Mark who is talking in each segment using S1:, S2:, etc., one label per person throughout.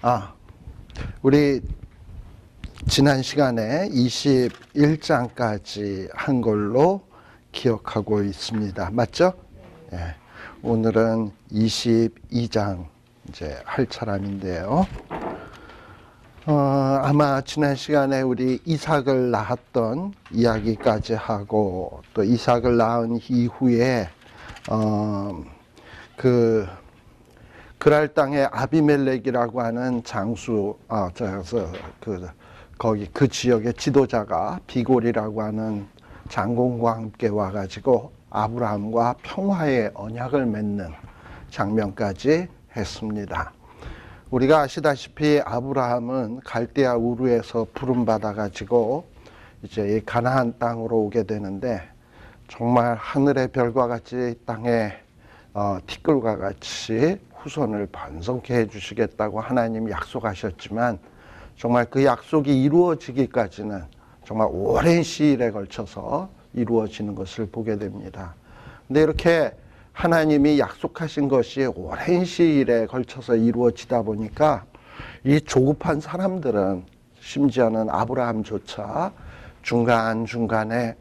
S1: 아, 우리 지난 시간에 21장까지 한 걸로 기억하고 있습니다. 맞죠? 예. 오늘은 22장 이제 할 차람인데요. 아마 지난 시간에 우리 이삭을 낳았던 이야기까지 하고 또 이삭을 낳은 이후에 그랄 땅에 아비멜렉이라고 하는 장수, 거기 그 지역의 지도자가 비골이라고 하는 장군과 함께 와가지고 아브라함과 평화의 언약을 맺는 장면까지 했습니다. 우리가 아시다시피 아브라함은 갈대아 우르에서 부름받아가지고 이제 이 가나안 땅으로 오게 되는데 정말 하늘의 별과 같이 땅에 티끌과 같이 후손을 번성케 해주시겠다고 하나님 약속하셨지만 정말 그 약속이 이루어지기까지는 정말 오랜 시일에 걸쳐서 이루어지는 것을 보게 됩니다. 근데 이렇게 하나님이 약속하신 것이 오랜 시일에 걸쳐서 이루어지다 보니까 이 조급한 사람들은 심지어는 아브라함조차 중간중간에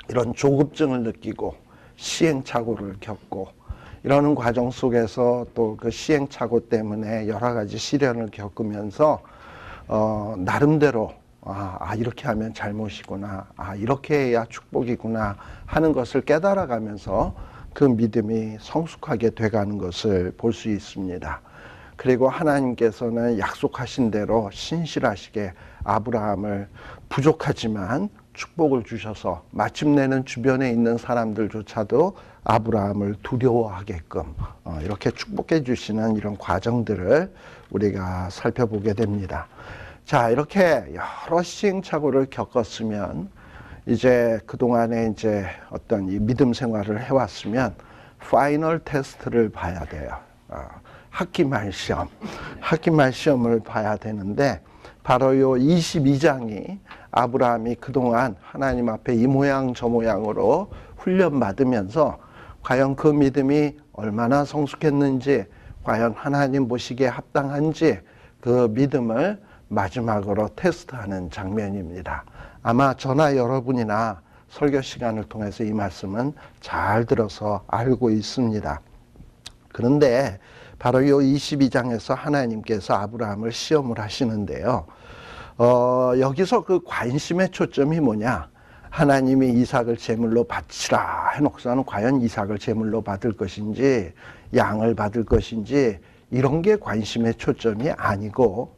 S1: 이런 조급증을 느끼고 시행착오를 겪고 이러는 과정 속에서 또 그 시행착오 때문에 여러 가지 시련을 겪으면서 나름대로 이렇게 하면 잘못이구나, 이렇게 해야 축복이구나 하는 것을 깨달아가면서 그 믿음이 성숙하게 돼가는 것을 볼 수 있습니다. 그리고 하나님께서는 약속하신 대로 신실하시게 아브라함을 부족하지만 축복을 주셔서 마침내는 주변에 있는 사람들조차도 아브라함을 두려워하게끔 이렇게 축복해 주시는 이런 과정들을 우리가 살펴보게 됩니다. 자, 이렇게 여러 시행착오를 겪었으면 이제 그동안에 이제 어떤 이 믿음 생활을 해왔으면 파이널 테스트를 봐야 돼요. 학기 말 시험을 봐야 되는데 바로 요 22장이 아브라함이 그동안 하나님 앞에 이 모양 저 모양으로 훈련받으면서 과연 그 믿음이 얼마나 성숙했는지, 과연 하나님 보시기에 합당한지 그 믿음을 마지막으로 테스트하는 장면입니다. 아마 저나 여러분이나 설교 시간을 통해서 이 말씀은 잘 들어서 알고 있습니다. 그런데 바로 이 22장에서 하나님께서 아브라함을 시험을 하시는데요. 여기서 그 관심의 초점이 뭐냐? 하나님이 이삭을 제물로 바치라 해놓고서는 과연 이삭을 제물로 받을 것인지 양을 받을 것인지 이런 게 관심의 초점이 아니고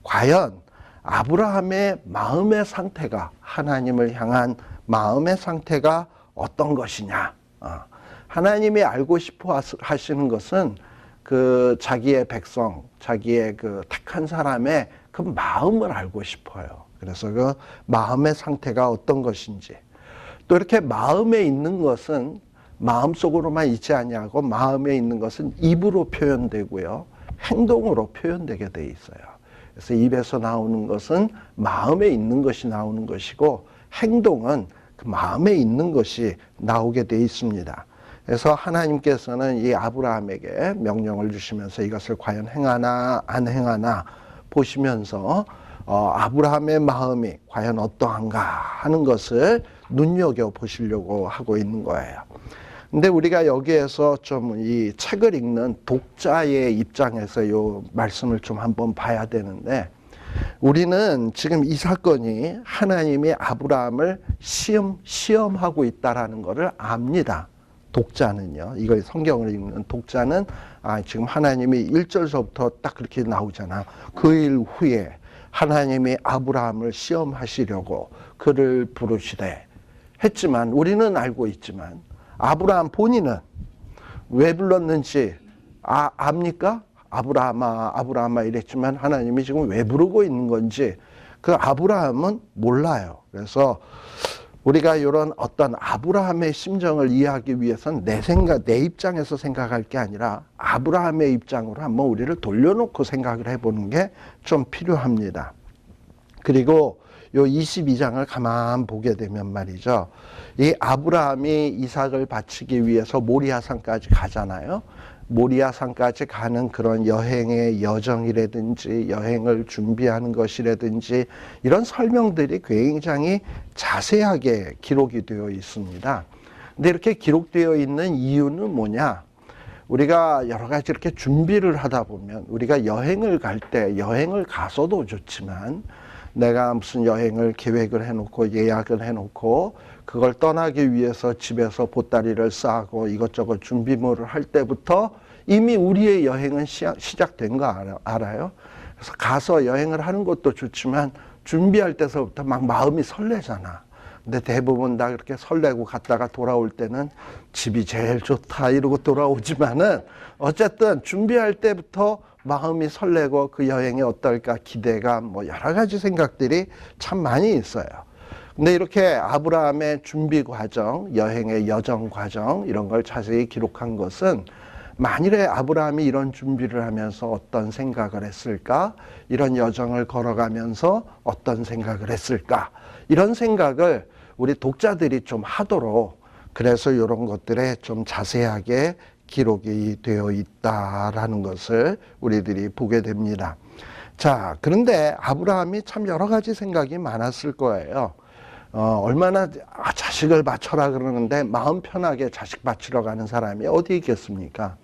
S1: 과연 아브라함의 마음의 상태가, 하나님을 향한 마음의 상태가 어떤 것이냐. 하나님이 알고 싶어 하시는 것은 그 자기의 백성, 자기의 그 택한 사람의 그 마음을 알고 싶어요. 그래서 그 마음의 상태가 어떤 것인지, 또 이렇게 마음에 있는 것은 마음속으로만 있지 아니하고 마음에 있는 것은 입으로 표현되고요, 행동으로 표현되게 돼 있어요. 그래서 입에서 나오는 것은 마음에 있는 것이 나오는 것이고 행동은 그 마음에 있는 것이 나오게 돼 있습니다. 그래서 하나님께서는 이 아브라함에게 명령을 주시면서 이것을 과연 행하나 안 행하나 보시면서 아브라함의 마음이 과연 어떠한가 하는 것을 눈여겨보시려고 하고 있는 거예요. 근데 우리가 여기에서 좀 이 책을 읽는 독자의 입장에서 이 말씀을 좀 한번 봐야 되는데, 우리는 지금 이 사건이 하나님이 아브라함을 시험하고 있다라는 것을 압니다. 독자는요, 이걸 성경을 읽는 독자는 지금 하나님이 1절서부터 딱 그렇게 나오잖아. 그 일 후에 하나님이 아브라함을 시험하시려고 그를 부르시되 했지만, 우리는 알고 있지만 아브라함 본인은 왜 불렀는지 압니까? 아브라함아 이랬지만 하나님이 지금 왜 부르고 있는 건지 그 아브라함은 몰라요. 그래서 우리가 이런 어떤 아브라함의 심정을 이해하기 위해서는 내 입장에서 생각할 게 아니라 아브라함의 입장으로 한번 우리를 돌려놓고 생각을 해보는 게 좀 필요합니다. 그리고 요 22장을 가만 보게 되면 말이죠, 이 아브라함이 이삭을 바치기 위해서 모리아산까지 가잖아요. 모리아산까지 가는 그런 여행의 여정이라든지 여행을 준비하는 것이라든지 이런 설명들이 굉장히 자세하게 기록이 되어 있습니다. 근데 이렇게 기록되어 있는 이유는 뭐냐? 우리가 여러 가지 이렇게 준비를 하다 보면 우리가 여행을 갈 때 여행을 가서도 좋지만 내가 무슨 여행을 계획을 해놓고 예약을 해놓고 그걸 떠나기 위해서 집에서 보따리를 싸고 이것저것 준비물을 할 때부터 이미 우리의 여행은 시작된 거 알아요? 그래서 가서 여행을 하는 것도 좋지만 준비할 때서부터 막 마음이 설레잖아. 근데 대부분 다 그렇게 설레고 갔다가 돌아올 때는 집이 제일 좋다 이러고 돌아오지만은 어쨌든 준비할 때부터 마음이 설레고 그 여행이 어떨까 기대감 뭐 여러 가지 생각들이 참 많이 있어요. 근데 이렇게 아브라함의 준비 과정, 여행의 여정 과정 이런 걸 자세히 기록한 것은 만일에 아브라함이 이런 준비를 하면서 어떤 생각을 했을까? 이런 여정을 걸어가면서 어떤 생각을 했을까? 이런 생각을 우리 독자들이 좀 하도록 그래서 이런 것들에 좀 자세하게 기록이 되어 있다라는 것을 우리들이 보게 됩니다. 자, 그런데 아브라함이 참 여러 가지 생각이 많았을 거예요. 얼마나 자식을 바쳐라 그러는데 마음 편하게 자식 바치러 가는 사람이 어디 있겠습니까?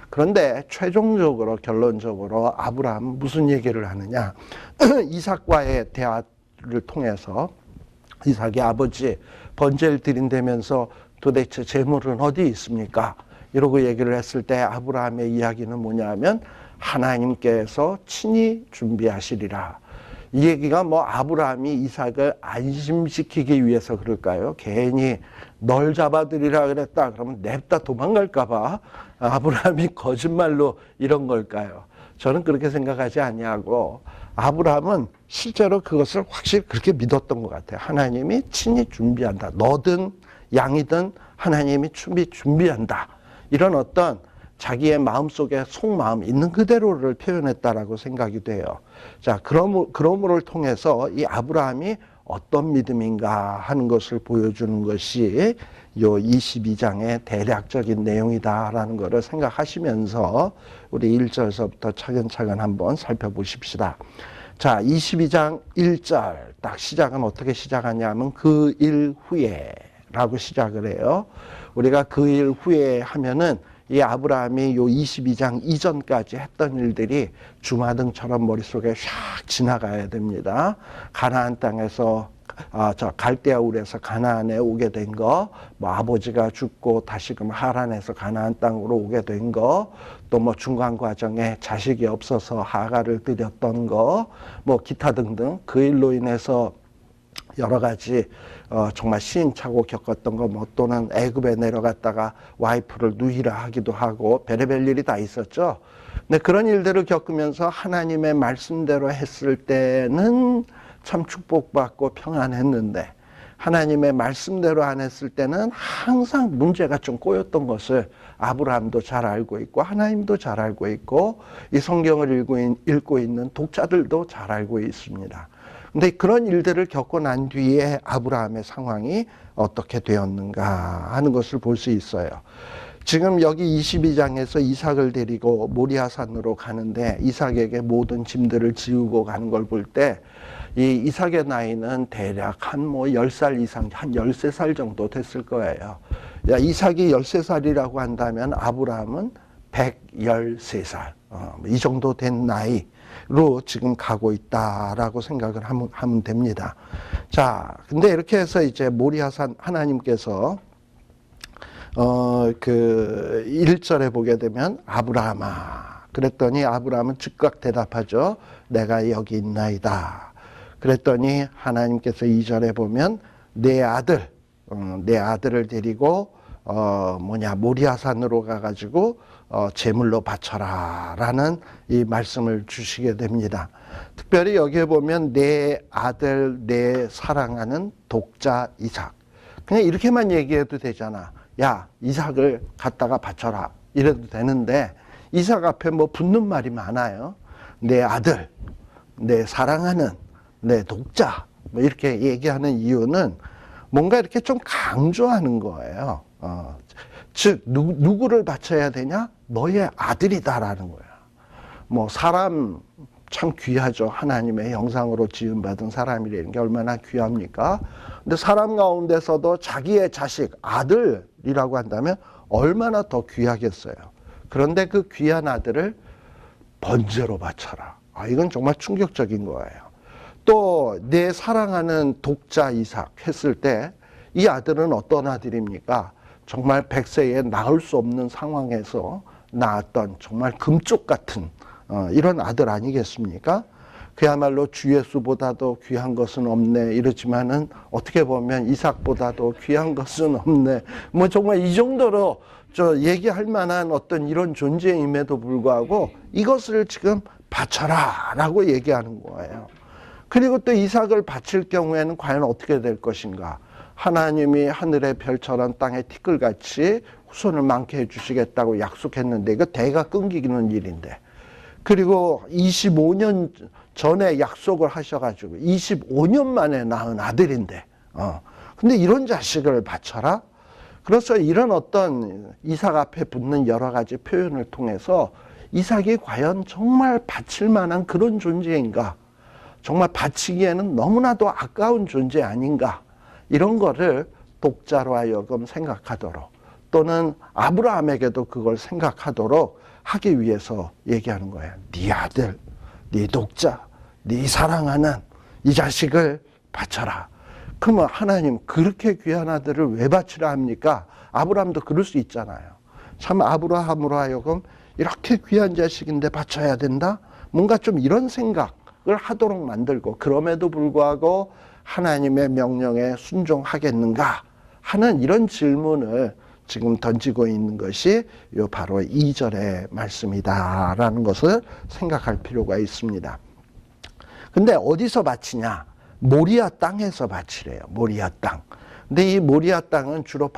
S1: 그런데 최종적으로 결론적으로 아브라함은 무슨 얘기를 하느냐? 이삭과의 대화를 통해서 이삭의 아버지 번제를 드린다면서 도대체 재물은 어디 있습니까? 이러고 얘기를 했을 때 아브라함의 이야기는 뭐냐 하면 하나님께서 친히 준비하시리라. 이 얘기가 뭐 아브라함이 이삭을 안심시키기 위해서 그럴까요? 괜히 널 잡아들이라 그랬다 그러면 냅다 도망갈까 봐 아브라함이 거짓말로 이런 걸까요? 저는 그렇게 생각하지 아니하고 아브라함은 실제로 그것을 확실히 그렇게 믿었던 것 같아요. 하나님이 친히 준비한다. 너든 양이든 하나님이 준비한다. 이런 어떤 자기의 마음속에 속마음 있는 그대로를 표현했다라고 생각이 돼요. 자, 그러므로 통해서 이 아브라함이 어떤 믿음인가 하는 것을 보여주는 것이 요 22장의 대략적인 내용이다라는 것을 생각하시면서 우리 1절서부터 차근차근 한번 살펴보십시다. 자, 22장 1절 딱 시작은 어떻게 시작하냐면 그 일 후에 라고 시작을 해요. 우리가 그 일 후에 하면은 이 아브라함이 요 22장 이전까지 했던 일들이 주마등처럼 머릿속에 샥 지나가야 됩니다. 가나안 땅에서 갈대아 울에서 가나안에 오게 된 거, 뭐 아버지가 죽고 다시금 하란에서 가나안 땅으로 오게 된 거, 또 뭐 중간 과정에 자식이 없어서 하가를 들였던 거, 뭐 기타 등등 그 일로 인해서 여러 가지 정말 시행착오 겪었던 거, 뭐 또는 애굽에 내려갔다가 와이프를 누이라 하기도 하고 별의별 일이 다 있었죠. 근데 그런 일들을 겪으면서 하나님의 말씀대로 했을 때는 참 축복받고 평안했는데 하나님의 말씀대로 안 했을 때는 항상 문제가 좀 꼬였던 것을 아브라함도 잘 알고 있고 하나님도 잘 알고 있고 이 성경을 읽고 있는 독자들도 잘 알고 있습니다. 근데 그런 일들을 겪고 난 뒤에 아브라함의 상황이 어떻게 되었는가 하는 것을 볼 수 있어요. 지금 여기 22장에서 이삭을 데리고 모리아산으로 가는데 이삭에게 모든 짐들을 지우고 가는 걸 볼 때 이 이삭의 나이는 대략 한 뭐 10살 이상, 한 13살 정도 됐을 거예요. 야, 이삭이 13살이라고 한다면 아브라함은 113살. 이 정도 된 나이로 지금 가고 있다라고 생각을 하면 됩니다. 자, 근데 이렇게 해서 이제 모리아산 하나님께서 그 1절에 보게 되면 아브라함아. 그랬더니 아브라함은 즉각 대답하죠. 내가 여기 있나이다. 그랬더니 하나님께서 2절에 보면 내 아들을 데리고 모리아산으로 가가지고 제물로 바쳐라 라는 이 말씀을 주시게 됩니다. 특별히 여기에 보면 내 아들, 내 사랑하는 독자 이삭. 그냥 이렇게만 얘기해도 되잖아. 야, 이삭을 갖다가 바쳐라 이래도 되는데 이삭 앞에 뭐 붙는 말이 많아요. 내 아들, 내 사랑하는, 내 독자 뭐 이렇게 얘기하는 이유는 뭔가 이렇게 좀 강조하는 거예요. 즉 누구를 바쳐야 되냐? 너의 아들이다라는 거야. 뭐 사람 참 귀하죠. 하나님의 형상으로 지음받은 사람이라는 게 얼마나 귀합니까? 근데 사람 가운데서도 자기의 자식, 아들이라고 한다면 얼마나 더 귀하겠어요. 그런데 그 귀한 아들을 번제로 바쳐라. 이건 정말 충격적인 거예요. 또 내 사랑하는 독자 이삭 했을 때 이 아들은 어떤 아들입니까? 정말 백세에 낳을 수 없는 상황에서 낳았던 정말 금쪽 같은 이런 아들 아니겠습니까? 그야말로 주 예수보다도 귀한 것은 없네 이러지만은 어떻게 보면 이삭보다도 귀한 것은 없네. 뭐 정말 이 정도로 얘기할 만한 어떤 이런 존재임에도 불구하고 이것을 지금 바쳐라 라고 얘기하는 거예요. 그리고 또 이삭을 바칠 경우에는 과연 어떻게 될 것인가? 하나님이 하늘의 별처럼 땅의 티끌같이 후손을 많게 해주시겠다고 약속했는데 이거 대가 끊기는 일인데, 그리고 25년 전에 약속을 하셔가지고 25년 만에 낳은 아들인데 근데 이런 자식을 바쳐라? 그래서 이런 어떤 이삭 앞에 붙는 여러 가지 표현을 통해서 이삭이 과연 정말 바칠 만한 그런 존재인가? 정말 바치기에는 너무나도 아까운 존재 아닌가? 이런 거를 독자로 하여금 생각하도록, 또는 아브라함에게도 그걸 생각하도록 하기 위해서 얘기하는 거예요. 네 아들, 네 독자, 네 사랑하는 이 자식을 바쳐라. 그러면 하나님 그렇게 귀한 아들을 왜 바치라 합니까? 아브라함도 그럴 수 있잖아요. 참 아브라함으로 하여금 이렇게 귀한 자식인데 바쳐야 된다? 뭔가 좀 이런 생각을 하도록 만들고, 그럼에도 불구하고 하나님의 명령에 순종하겠는가 하는 이런 질문을 지금 던지고 있는 것이 바로 2절의 말씀이다라는 것을 생각할 필요가 있습니다. 근데 어디서 바치냐? 모리아 땅에서 바치래요. 모리아 땅. 근데 이 모리아 땅은 주로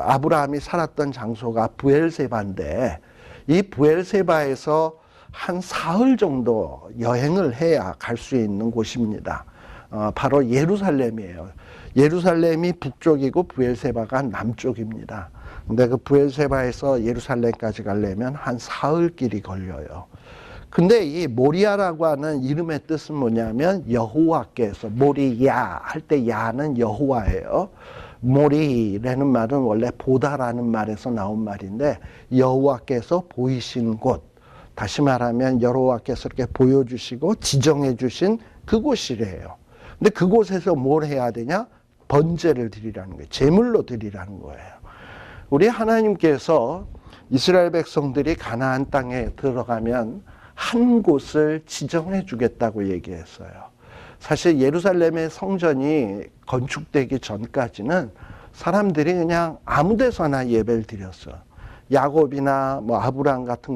S1: 아브라함이 살았던 장소가 브엘세바인데, 이 브엘세바에서 한 사흘 정도 여행을 해야 갈 수 있는 곳입니다. 바로 예루살렘이에요. 예루살렘이 북쪽이고 브엘세바가 남쪽입니다. 근데 그 브엘세바에서 예루살렘까지 가려면 한 사흘 길이 걸려요. 근데 이 모리아라고 하는 이름의 뜻은 뭐냐면 여호와께서, 모리야 할 때 야는 여호와예요. 모리라는 말은 원래 보다라는 말에서 나온 말인데, 여호와께서 보이신 곳, 다시 말하면 여호와께서 이렇게 보여주시고 지정해 주신 그곳이래요. 근데 그곳에서 뭘 해야 되냐? 번제를 드리라는 거예요. 제물로 드리라는 거예요. 우리 하나님께서 이스라엘 백성들이 가나안 땅에 들어가면 한 곳을 지정해 주겠다고 얘기했어요. 사실 예루살렘의 성전이 건축되기 전까지는 사람들이 그냥 아무 데서나 예배를 드렸어요. 야곱이나 뭐 아브라함 같은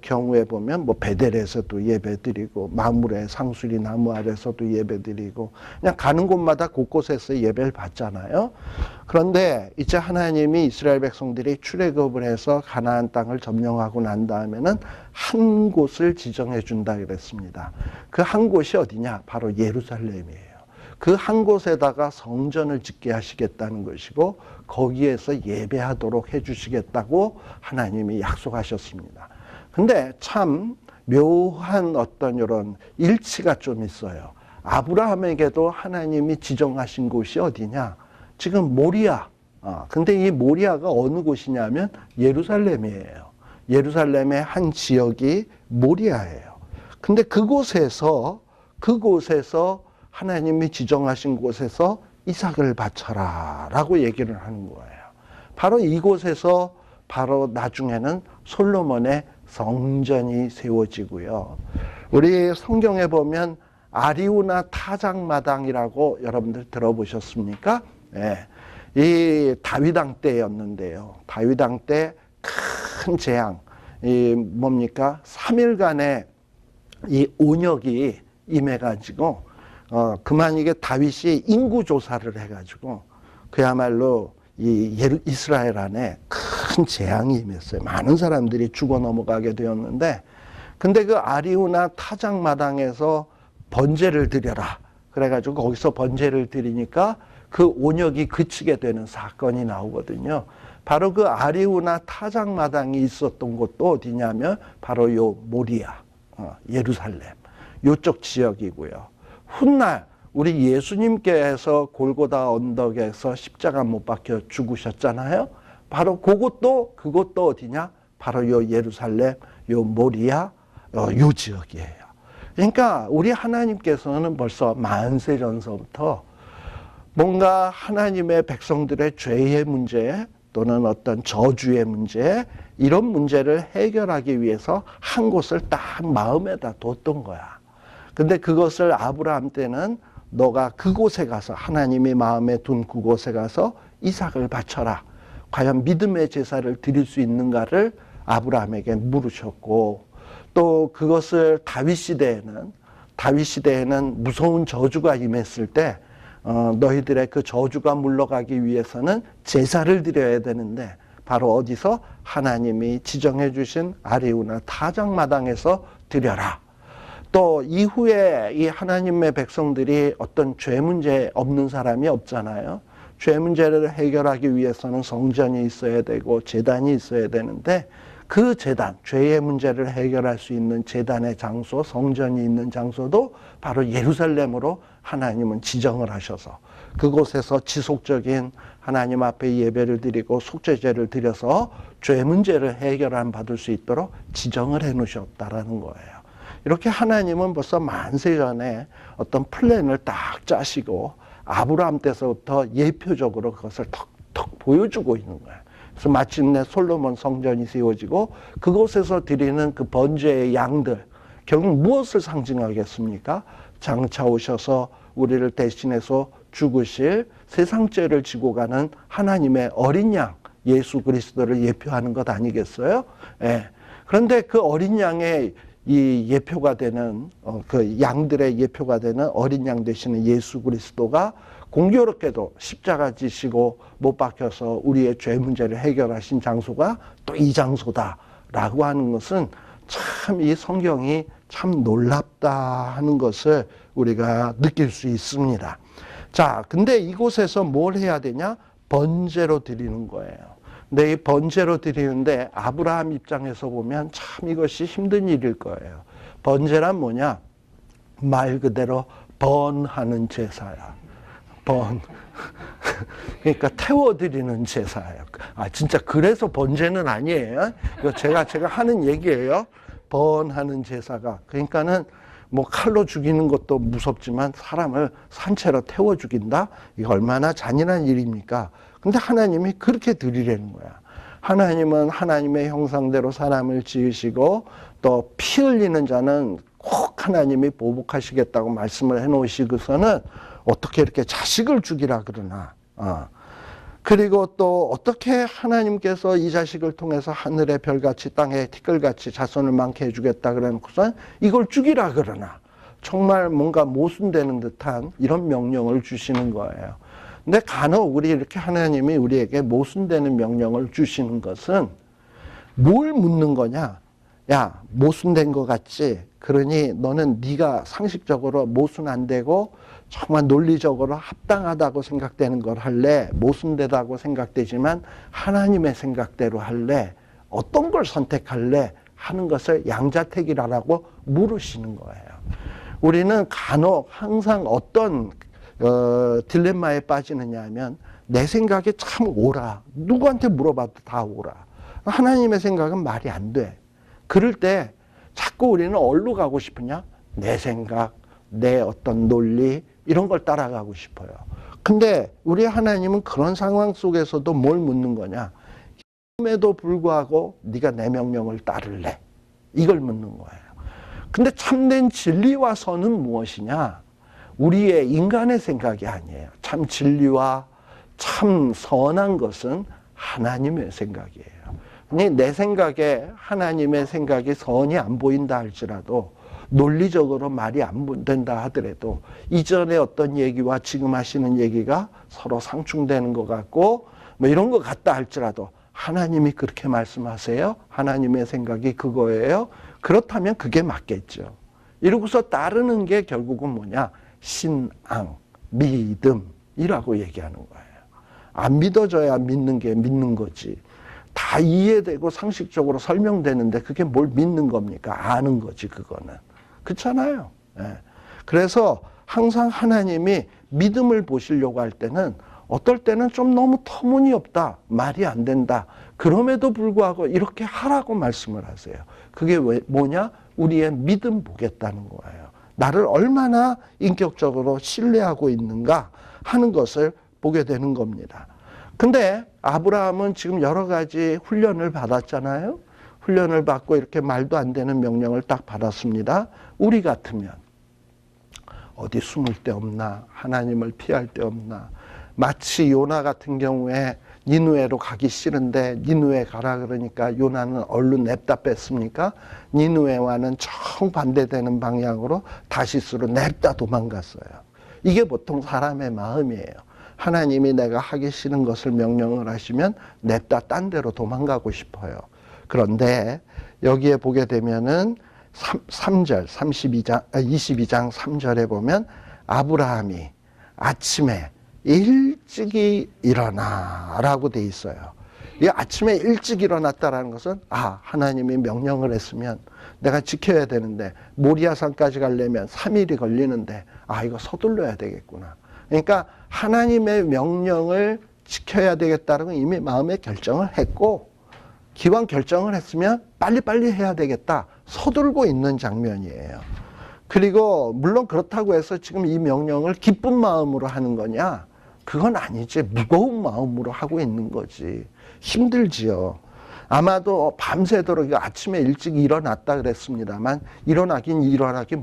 S1: 경우에 보면 뭐 베델에서도 예배드리고, 마므레 상수리 나무 아래서도 예배드리고, 그냥 가는 곳마다 곳곳에서 예배를 받잖아요. 그런데 이제 하나님이 이스라엘 백성들이 출애굽을 해서 가나안 땅을 점령하고 난 다음에는 한 곳을 지정해 준다 그랬습니다. 그 한 곳이 어디냐? 바로 예루살렘이에요. 그 한 곳에다가 성전을 짓게 하시겠다는 것이고, 거기에서 예배하도록 해주시겠다고 하나님이 약속하셨습니다. 근데 참 묘한 어떤 이런 일치가 좀 있어요. 아브라함에게도 하나님이 지정하신 곳이 어디냐? 지금 모리아. 근데 이 모리아가 어느 곳이냐면 예루살렘이에요. 예루살렘의 한 지역이 모리아예요. 근데 그곳에서 하나님이 지정하신 곳에서 이삭을 바쳐라 라고 얘기를 하는 거예요. 바로 이곳에서 바로 나중에는 솔로몬의 성전이 세워지고요. 우리 성경에 보면 아리우나 타작마당이라고 여러분들 들어보셨습니까? 네. 이 다윗 왕 때였는데요. 다윗 왕 때 큰 재앙, 이 뭡니까? 3일간의 이 온역이 임해가지고 그만 이게 다윗이 인구 조사를 해가지고 그야말로 이 이스라엘 안에 큰 재앙이 임했어요. 많은 사람들이 죽어 넘어가게 되었는데, 근데 그 아리우나 타작마당에서 번제를 드려라. 그래가지고 거기서 번제를 드리니까 그 온역이 그치게 되는 사건이 나오거든요. 바로 그 아리우나 타작마당이 있었던 곳도 어디냐면 바로 요 모리아, 예루살렘 요쪽 지역이고요. 훗날 우리 예수님께서 골고다 언덕에서 십자가 못 박혀 죽으셨잖아요. 바로 그것도 어디냐? 바로 요 예루살렘, 요 모리아, 요 지역이에요. 그러니까 우리 하나님께서는 벌써 만세 전서부터 뭔가 하나님의 백성들의 죄의 문제 또는 어떤 저주의 문제, 이런 문제를 해결하기 위해서 한 곳을 딱 마음에다 뒀던 거야. 근데 그것을 아브라함 때는 너가 그곳에 가서, 하나님이 마음에 둔 그곳에 가서 이삭을 바쳐라. 과연 믿음의 제사를 드릴 수 있는가를 아브라함에게 물으셨고, 또 그것을 다윗 시대에는 무서운 저주가 임했을 때 너희들의 그 저주가 물러가기 위해서는 제사를 드려야 되는데, 바로 어디서? 하나님이 지정해 주신 아리우나 타작마당에서 드려라. 또 이후에 이 하나님의 백성들이 어떤 죄 문제 없는 사람이 없잖아요. 죄 문제를 해결하기 위해서는 성전이 있어야 되고 제단이 있어야 되는데, 그 제단, 죄의 문제를 해결할 수 있는 제단의 장소, 성전이 있는 장소도 바로 예루살렘으로 하나님은 지정을 하셔서 그곳에서 지속적인 하나님 앞에 예배를 드리고 속죄제를 드려서 죄 문제를 해결함 받을 수 있도록 지정을 해 놓으셨다라는 거예요. 이렇게 하나님은 벌써 만세 전에 어떤 플랜을 딱 짜시고 아브라함 때서부터 예표적으로 그것을 턱턱 보여주고 있는 거예요. 그래서 마침내 솔로몬 성전이 세워지고 그곳에서 드리는 그 번제의 양들, 결국 무엇을 상징하겠습니까? 장차 오셔서 우리를 대신해서 죽으실 세상죄를 지고 가는 하나님의 어린 양 예수 그리스도를 예표하는 것 아니겠어요? 예. 그런데 그 어린 양의 이 예표가 되는 그 양들의 예표가 되는 어린 양 되시는 예수 그리스도가 공교롭게도 십자가 지시고 못 박혀서 우리의 죄 문제를 해결하신 장소가 또 이 장소다라고 하는 것은 참 이 성경이 참 놀랍다 하는 것을 우리가 느낄 수 있습니다. 자, 근데 이곳에서 뭘 해야 되냐? 번제로 드리는 거예요. 근데 이 번제로 드리는데 아브라함 입장에서 보면 참 이것이 힘든 일일 거예요. 번제란 뭐냐? 말 그대로 번하는 제사야. 번. 그러니까 태워드리는 제사예요. 아, 진짜 그래서 번제는 아니에요. 이거 제가 하는 얘기예요. 번하는 제사가. 그러니까는 뭐 칼로 죽이는 것도 무섭지만 사람을 산채로 태워 죽인다? 이거 얼마나 잔인한 일입니까? 근데 하나님이 그렇게 드리려는 거야. 하나님은 하나님의 형상대로 사람을 지으시고 또 피 흘리는 자는 꼭 하나님이 보복하시겠다고 말씀을 해놓으시고서는 어떻게 이렇게 자식을 죽이라 그러나. 그리고 또 어떻게 하나님께서 이 자식을 통해서 하늘의 별같이 땅의 티끌같이 자손을 많게 해주겠다 그러고선 이걸 죽이라 그러나. 정말 뭔가 모순되는 듯한 이런 명령을 주시는 거예요. 근데 간혹 우리 이렇게 하나님이 우리에게 모순되는 명령을 주시는 것은 뭘 묻는 거냐? 야, 모순된 것 같지? 그러니 너는 네가 상식적으로 모순 안 되고 정말 논리적으로 합당하다고 생각되는 걸 할래? 모순되다고 생각되지만 하나님의 생각대로 할래? 어떤 걸 선택할래? 하는 것을 양자택일하라고 물으시는 거예요. 우리는 간혹 항상 어떤 딜레마에 빠지느냐 하면 내 생각이 참 옳아. 누구한테 물어봐도 다 옳아. 하나님의 생각은 말이 안 돼. 그럴 때 자꾸 우리는 어디로 가고 싶으냐? 내 생각, 내 어떤 논리 이런 걸 따라가고 싶어요. 근데 우리 하나님은 그런 상황 속에서도 뭘 묻는 거냐? 힘에도 불구하고 네가 내 명령을 따를래? 이걸 묻는 거예요. 근데 참된 진리와 선은 무엇이냐? 우리의 인간의 생각이 아니에요. 참 진리와 참 선한 것은 하나님의 생각이에요. 내 생각에 하나님의 생각이 선이 안 보인다 할지라도 논리적으로 말이 안 된다 하더라도 이전에 어떤 얘기와 지금 하시는 얘기가 서로 상충되는 것 같고 뭐 이런 것 같다 할지라도 하나님이 그렇게 말씀하세요? 하나님의 생각이 그거예요? 그렇다면 그게 맞겠죠. 이러고서 따르는 게 결국은 뭐냐? 신앙, 믿음이라고 얘기하는 거예요. 안 믿어져야 믿는 게 믿는 거지. 다 이해되고 상식적으로 설명되는데 그게 뭘 믿는 겁니까? 아는 거지 그거는. 그렇잖아요. 예. 그래서 항상 하나님이 믿음을 보시려고 할 때는 어떨 때는 좀 너무 터무니없다. 말이 안 된다. 그럼에도 불구하고 이렇게 하라고 말씀을 하세요. 그게 뭐냐? 우리의 믿음 보겠다는 거예요. 나를 얼마나 인격적으로 신뢰하고 있는가 하는 것을 보게 되는 겁니다. 근데 아브라함은 지금 여러 가지 훈련을 받았잖아요. 훈련을 받고 이렇게 말도 안 되는 명령을 딱 받았습니다. 우리 같으면 어디 숨을 데 없나? 하나님을 피할 데 없나? 마치 요나 같은 경우에 니누에로 가기 싫은데 니누에 가라 그러니까 요나는 얼른 냅다 뺐습니까? 니누에와는 정반대되는 방향으로 다시스로 냅다 도망갔어요. 이게 보통 사람의 마음이에요. 하나님이 내가 하기 싫은 것을 명령을 하시면 냅다 딴 데로 도망가고 싶어요. 그런데 여기에 보게 되면은 3절, 22장 3절에 보면 아브라함이 아침에 일찍이 일어나 라고 돼 있어요. 이 아침에 일찍 일어났다라는 것은 하나님이 명령을 했으면 내가 지켜야 되는데 모리아산까지 가려면 3일이 걸리는데 이거 서둘러야 되겠구나. 그러니까 하나님의 명령을 지켜야 되겠다는 건 이미 마음에 결정을 했고 기왕 결정을 했으면 빨리빨리 해야 되겠다. 서둘고 있는 장면이에요. 그리고 물론 그렇다고 해서 지금 이 명령을 기쁜 마음으로 하는 거냐? 그건 아니지. 무거운 마음으로 하고 있는 거지. 힘들지요. 아마도 밤새도록 아침에 일찍 일어났다 그랬습니다만 일어나긴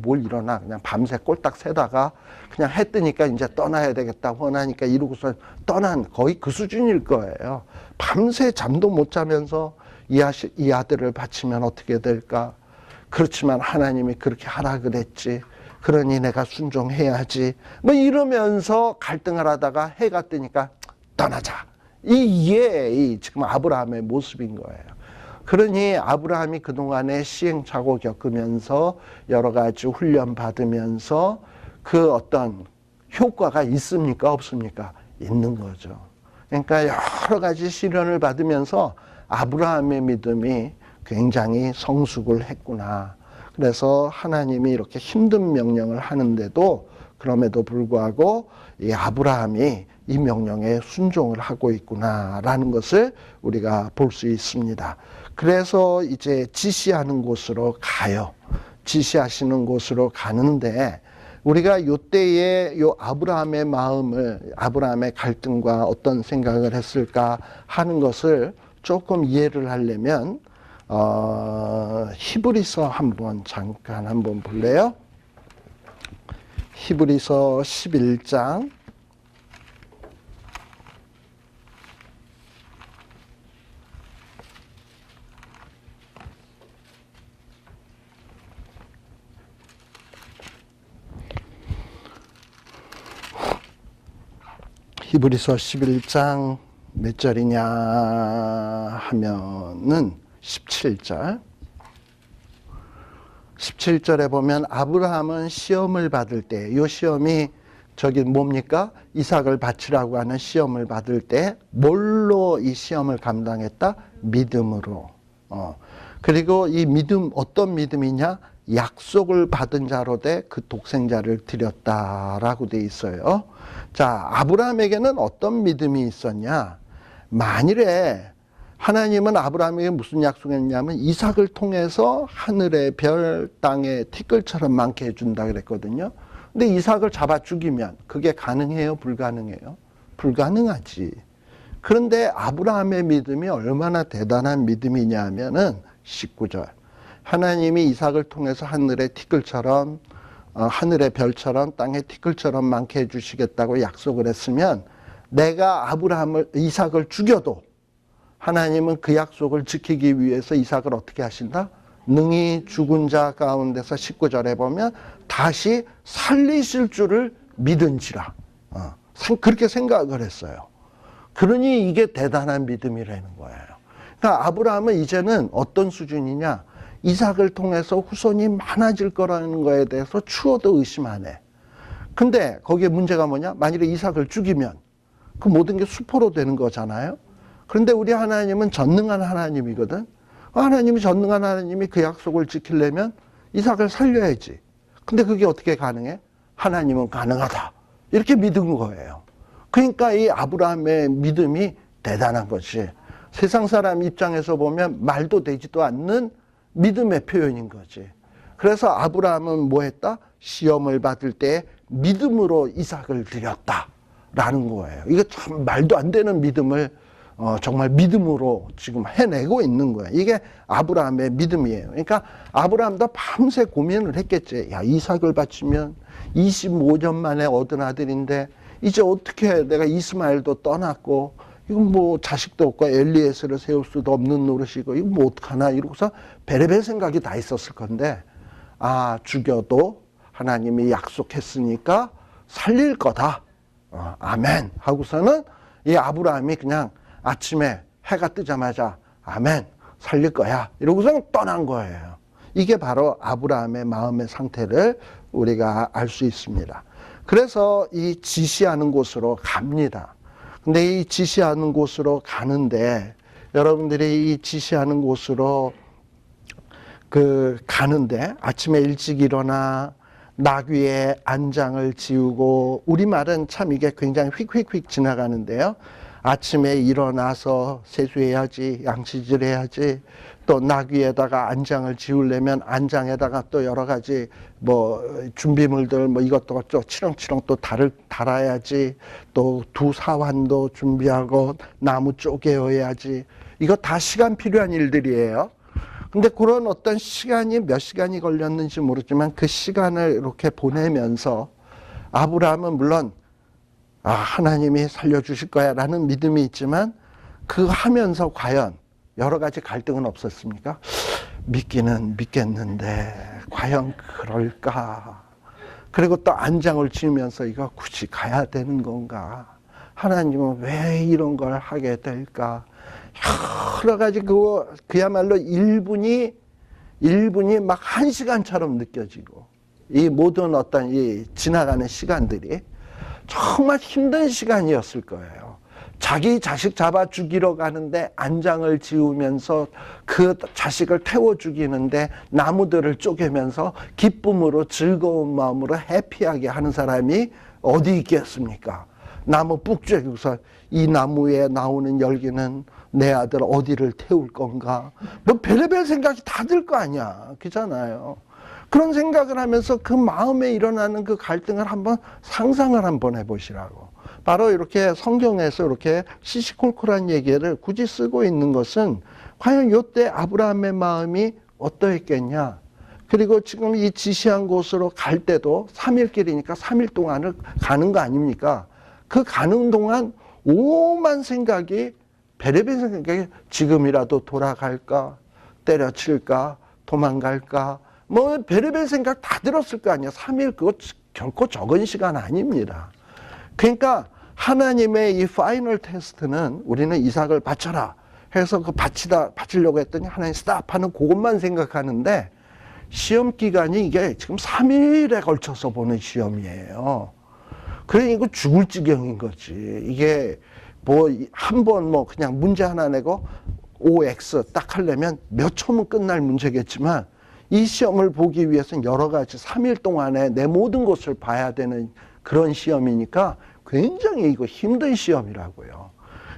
S1: 뭘 일어나. 그냥 밤새 꼴딱 새다가 그냥 해 뜨니까 이제 떠나야 되겠다고 하니까 이러고서 떠난 거의 그 수준일 거예요. 밤새 잠도 못 자면서 이 아들을 바치면 어떻게 될까? 그렇지만 하나님이 그렇게 하라 그랬지. 그러니 내가 순종해야지. 뭐 이러면서 갈등을 하다가 해가 뜨니까 떠나자. 이게 지금 아브라함의 모습인 거예요. 그러니 아브라함이 그동안에 시행착오 겪으면서 여러 가지 훈련 받으면서 그 어떤 효과가 있습니까? 없습니까? 있는 거죠. 그러니까 여러 가지 시련을 받으면서 아브라함의 믿음이 굉장히 성숙을 했구나. 그래서 하나님이 이렇게 힘든 명령을 하는데도 그럼에도 불구하고 이 아브라함이 이 명령에 순종을 하고 있구나라는 것을 우리가 볼 수 있습니다. 그래서 이제 지시하는 곳으로 가요. 지시하시는 곳으로 가는데 우리가 이때의 요 아브라함의 마음을 아브라함의 갈등과 어떤 생각을 했을까 하는 것을 조금 이해를 하려면 히브리서 잠깐 한번 볼래요? 히브리서 11장 11장 몇 절이냐 하면은 17절. 17절에 보면 아브라함은 시험을 받을 때, 이 시험이 저기 뭡니까? 이삭을 바치라고 하는 시험을 받을 때 뭘로 이 시험을 감당했다? 믿음으로. 그리고 이 믿음 어떤 믿음이냐? 약속을 받은 자로 돼 그 독생자를 드렸다라고 돼 있어요. 자, 아브라함에게는 어떤 믿음이 있었냐? 만일에 하나님은 아브라함에게 무슨 약속했냐면 이삭을 통해서 하늘의 별, 땅의 티끌처럼 많게 해준다 그랬거든요. 근데 이삭을 잡아 죽이면 그게 가능해요? 불가능해요? 불가능하지. 그런데 아브라함의 믿음이 얼마나 대단한 믿음이냐 하면은 19절. 하나님이 이삭을 통해서 하늘의 티끌처럼 하늘의 별처럼 땅의 티끌처럼 많게 해주시겠다고 약속을 했으면 내가 이삭을 죽여도 하나님은 그 약속을 지키기 위해서 이삭을 어떻게 하신다? 능히 죽은 자 가운데서 19절에 보면 다시 살리실 줄을 믿은지라. 그렇게 생각을 했어요. 그러니 이게 대단한 믿음이라는 거예요. 그러니까 아브라함은 이제는 어떤 수준이냐? 이삭을 통해서 후손이 많아질 거라는 거에 대해서 추호도 의심 안 해. 근데 거기에 문제가 뭐냐? 만일에 이삭을 죽이면 그 모든 게 수포로 되는 거잖아요. 그런데 우리 하나님은 전능한 하나님이거든. 하나님이 전능한 하나님이 그 약속을 지키려면 이삭을 살려야지. 근데 그게 어떻게 가능해? 하나님은 가능하다. 이렇게 믿은 거예요. 그러니까 이 아브라함의 믿음이 대단한 것이 세상 사람 입장에서 보면 말도 되지도 않는 믿음의 표현인 거지. 그래서 아브라함은 뭐 했다? 시험을 받을 때 믿음으로 이삭을 드렸다라는 거예요. 이거 참 말도 안 되는 믿음을 정말 믿음으로 지금 해내고 있는 거예요. 이게 아브라함의 믿음이에요. 그러니까 아브라함도 밤새 고민을 했겠지. 야, 이삭을 바치면 25년 만에 얻은 아들인데 이제 어떻게 내가 이스마엘도 떠났고 이건 뭐 자식도 없고 엘리에스를 세울 수도 없는 노릇이고 이거 뭐 어떡하나 이러고서 별의별 생각이 다 있었을 건데 죽여도 하나님이 약속했으니까 살릴 거다. 아멘 하고서는 이 아브라함이 그냥 아침에 해가 뜨자마자 아멘 살릴 거야 이러고서 떠난 거예요. 이게 바로 아브라함의 마음의 상태를 우리가 알 수 있습니다. 그래서 이 지시하는 곳으로 갑니다. 근데 이 지시하는 곳으로 가는데 여러분들이 이 지시하는 곳으로 가는데 아침에 일찍 일어나 나귀의 안장을 지우고 우리말은 참 이게 굉장히 휙휙휙 지나가는데요. 아침에 일어나서 세수해야지, 양치질해야지, 또 나귀에다가 안장을 지우려면 안장에다가 또 여러 가지 뭐 준비물들 뭐 이것저것 치렁치렁 또 달아야지, 또 두 사환도 준비하고 나무 쪼개어야지. 이거 다 시간 필요한 일들이에요. 근데 그런 어떤 시간이 몇 시간이 걸렸는지 모르지만 그 시간을 이렇게 보내면서 아브라함은 물론 하나님이 살려주실 거야 라는 믿음이 있지만 그 하면서 과연 여러 가지 갈등은 없었습니까? 믿기는 믿겠는데 과연 그럴까? 그리고 또 안장을 지으면서 이거 굳이 가야 되는 건가? 하나님은 왜 이런 걸 하게 될까? 여러 가지 그야말로 1분이 막 1시간처럼 느껴지고 이 모든 어떤 이 지나가는 시간들이 정말 힘든 시간이었을 거예요. 자기 자식 잡아 죽이러 가는데 안장을 지우면서 그 자식을 태워 죽이는데 나무들을 쪼개면서 기쁨으로 즐거운 마음으로 해피하게 하는 사람이 어디 있겠습니까? 나무 뿍 쪼개고서 이 나무에 나오는 열기는 내 아들 어디를 태울 건가? 뭐 별의별 생각이 다 들 거 아니야. 그잖아요. 그런 생각을 하면서 그 마음에 일어나는 그 갈등을 한번 상상을 한번 해보시라고. 바로 이렇게 성경에서 이렇게 시시콜콜한 얘기를 굳이 쓰고 있는 것은 과연 이때 아브라함의 마음이 어떠했겠냐. 그리고 지금 이 지시한 곳으로 갈 때도 3일 길이니까 3일 동안을 가는 거 아닙니까? 그 가는 동안 오만 생각이 별의별 생각이 지금이라도 돌아갈까? 때려칠까? 도망갈까? 뭐 별의별 생각 다 들었을 거 아니야. 3일 그거 결코 적은 시간 아닙니다. 그러니까 하나님의 이 파이널 테스트는 우리는 이삭을 바쳐라 해서 그 바치려고 했더니 하나님 스탑 하는 그것만 생각하는데 시험 기간이 이게 지금 3일에 걸쳐서 보는 시험이에요. 그러니 이거 죽을 지경인 거지. 이게 뭐 한 번 뭐 그냥 문제 하나 내고 OX 딱 하려면 몇 초면 끝날 문제겠지만 이 시험을 보기 위해서는 여러 가지 3일 동안에 내 모든 것을 봐야 되는 그런 시험이니까 굉장히 이거 힘든 시험이라고요.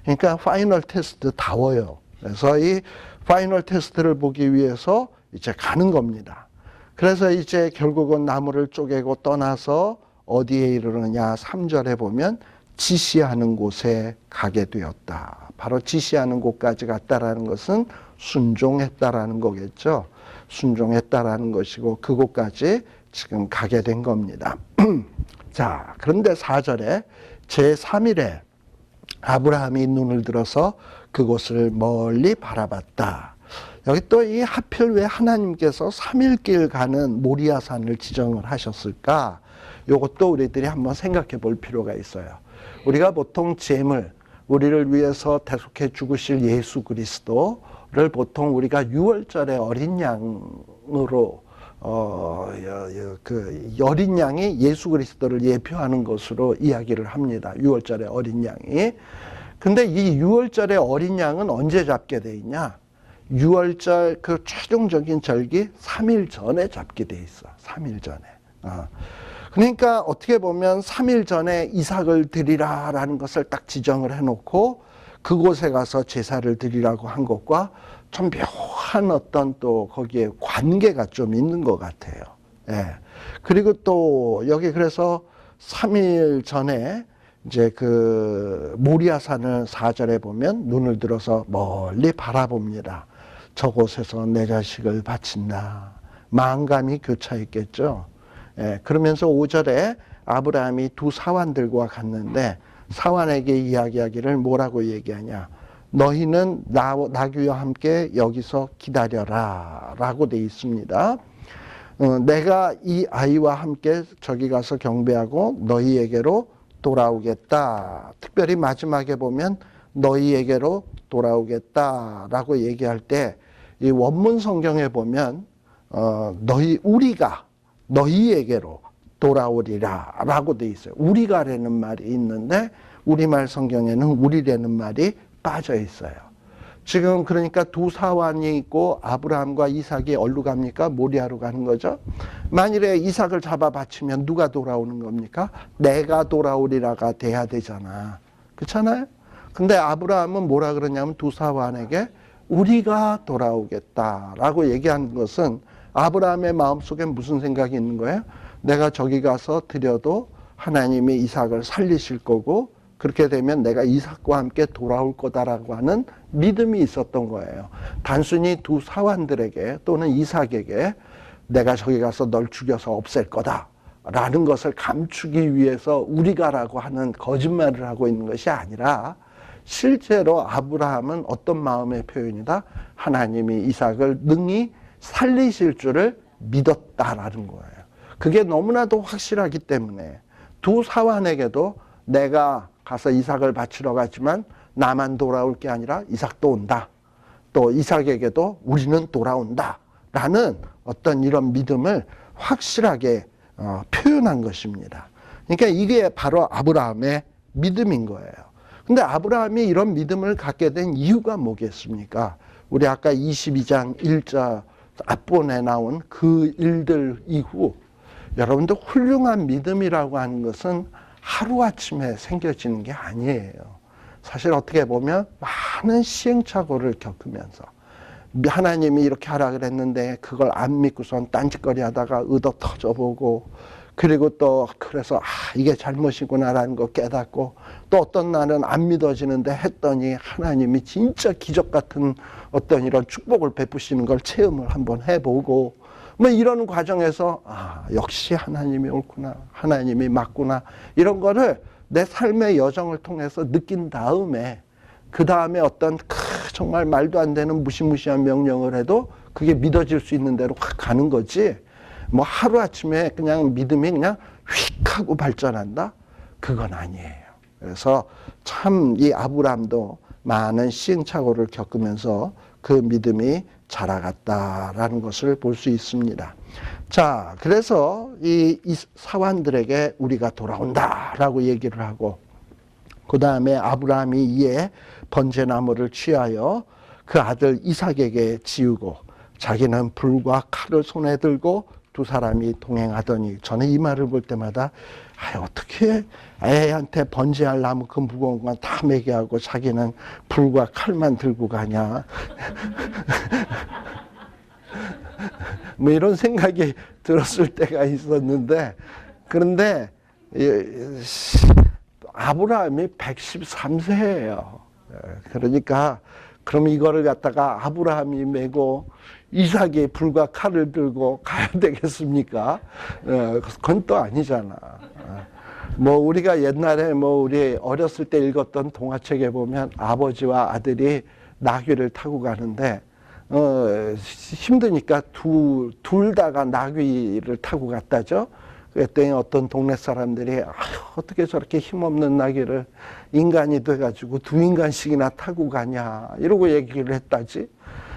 S1: 그러니까 파이널 테스트다워요. 그래서 이 파이널 테스트를 보기 위해서 이제 가는 겁니다. 그래서 이제 결국은 나무를 쪼개고 떠나서 어디에 이르느냐 3절에 보면 지시하는 곳에 가게 되었다. 바로 지시하는 곳까지 갔다라는 것은 순종했다라는 거겠죠. 순종했다라는 것이고 그곳까지 지금 가게 된 겁니다. 자, 그런데 4절에 제3일에 아브라함이 눈을 들어서 그곳을 멀리 바라봤다. 여기 또 이 하필 왜 하나님께서 3일 길 가는 모리아산을 지정을 하셨을까? 이것도 우리들이 한번 생각해 볼 필요가 있어요. 우리가 보통 재물, 우리를 위해서 대속해 죽으실 예수 그리스도를 보통 우리가 6월절에 어린 양으로 그 어린 양이 예수 그리스도를 예표하는 것으로 이야기를 합니다. 6월절에 어린 양이. 근데 이 유월절의 어린 양은 언제 잡게 돼 있냐? 유월절 그 최종적인 절기 3일 전에 잡게 돼 있어. 3일 전에. 그러니까 어떻게 보면 3일 전에 이삭을 드리라라는 것을 딱 지정을 해놓고 그곳에 가서 제사를 드리라고 한 것과 좀 묘한 어떤 또 거기에 관계가 좀 있는 것 같아요. 예. 그리고 또 여기 그래서 3일 전에 이제 그 모리아산을 4절에 보면 눈을 들어서 멀리 바라봅니다. 저곳에서 내 자식을 바친다. 만감이 교차했겠죠. 예, 그러면서 5절에 아브라함이 두 사환들과 갔는데 사환에게 이야기하기를 뭐라고 얘기하냐. 너희는 나귀와 함께 여기서 기다려라 라고 돼 있습니다. 내가 이 아이와 함께 저기 가서 경배하고 너희에게로 돌아오겠다. 특별히 마지막에 보면 너희에게로 돌아오겠다라고 얘기할 때 이 원문 성경에 보면 우리가 너희에게로 돌아오리라라고 돼 있어요. 우리가라는 말이 있는데 우리말 성경에는 우리라는 말이 빠져 있어요. 지금 그러니까 두 사환이 있고 아브라함과 이삭이 어디로 갑니까? 모리아로 가는 거죠. 만일에 이삭을 잡아 바치면 누가 돌아오는 겁니까? 내가 돌아오리라가 돼야 되잖아. 그렇잖아요? 근데 아브라함은 뭐라 그러냐면 두 사환에게 우리가 돌아오겠다라고 얘기하는 것은 아브라함의 마음속에 무슨 생각이 있는 거예요? 내가 저기 가서 드려도 하나님이 이삭을 살리실 거고 그렇게 되면 내가 이삭과 함께 돌아올 거다라고 하는 믿음이 있었던 거예요. 단순히 두 사환들에게 또는 이삭에게 내가 저기 가서 널 죽여서 없앨 거다라는 것을 감추기 위해서 우리가라고 하는 거짓말을 하고 있는 것이 아니라 실제로 아브라함은 어떤 마음의 표현이다? 하나님이 이삭을 능히 살리실 줄을 믿었다라는 거예요. 그게 너무나도 확실하기 때문에 두 사환에게도 내가 가서 이삭을 바치러 가지만 나만 돌아올 게 아니라 이삭도 온다. 또 이삭에게도 우리는 돌아온다. 라는 어떤 이런 믿음을 확실하게 표현한 것입니다. 그러니까 이게 바로 아브라함의 믿음인 거예요. 근데 아브라함이 이런 믿음을 갖게 된 이유가 뭐겠습니까? 우리 아까 22장 1절 앞본에 나온 그 일들 이후 여러분들 훌륭한 믿음이라고 하는 것은 하루아침에 생겨지는 게 아니에요. 사실 어떻게 보면 많은 시행착오를 겪으면서 하나님이 이렇게 하라 그랬는데 그걸 안 믿고선 딴짓거리 하다가 의도 터져보고 그리고 또 그래서 이게 잘못이구나라는 거 깨닫고 또 어떤 날은 안 믿어지는데 했더니 하나님이 진짜 기적 같은 어떤 이런 축복을 베푸시는 걸 체험을 한번 해보고 뭐 이런 과정에서 역시 하나님이 옳구나, 하나님이 맞구나 이런 거를 내 삶의 여정을 통해서 느낀 다음에 그 다음에 어떤 정말 말도 안 되는 무시무시한 명령을 해도 그게 믿어질 수 있는 대로 확 가는 거지. 뭐 하루아침에 그냥 믿음이 그냥 휙 하고 발전한다? 그건 아니에요. 그래서 참 이 아브라함도 많은 시행착오를 겪으면서 그 믿음이 자라갔다라는 것을 볼 수 있습니다. 자, 그래서 이 사환들에게 우리가 돌아온다라고 얘기를 하고 그 다음에 아브라함이 이에 번제나무를 취하여 그 아들 이삭에게 지우고 자기는 불과 칼을 손에 들고 두 사람이 동행하더니 저는 이 말을 볼 때마다 어떻게 애한테 번제할 나무 그 무거운 건 다 매개하고 자기는 불과 칼만 들고 가냐 뭐 이런 생각이 들었을 때가 있었는데 그런데 아브라함이 113세예요. 그러니까 그럼 이거를 갖다가 아브라함이 메고 이삭이 불과 칼을 들고 가야 되겠습니까? 그건 또 아니잖아. 뭐 우리가 옛날에 뭐 우리 어렸을 때 읽었던 동화책에 보면 아버지와 아들이 나귀를 타고 가는데 힘드니까 둘 다가 나귀를 타고 갔다죠. 그랬더니 어떤 동네 사람들이 어떻게 저렇게 힘없는 나귀를 인간이 돼가지고 두 인간씩이나 타고 가냐 이러고 얘기를 했다지.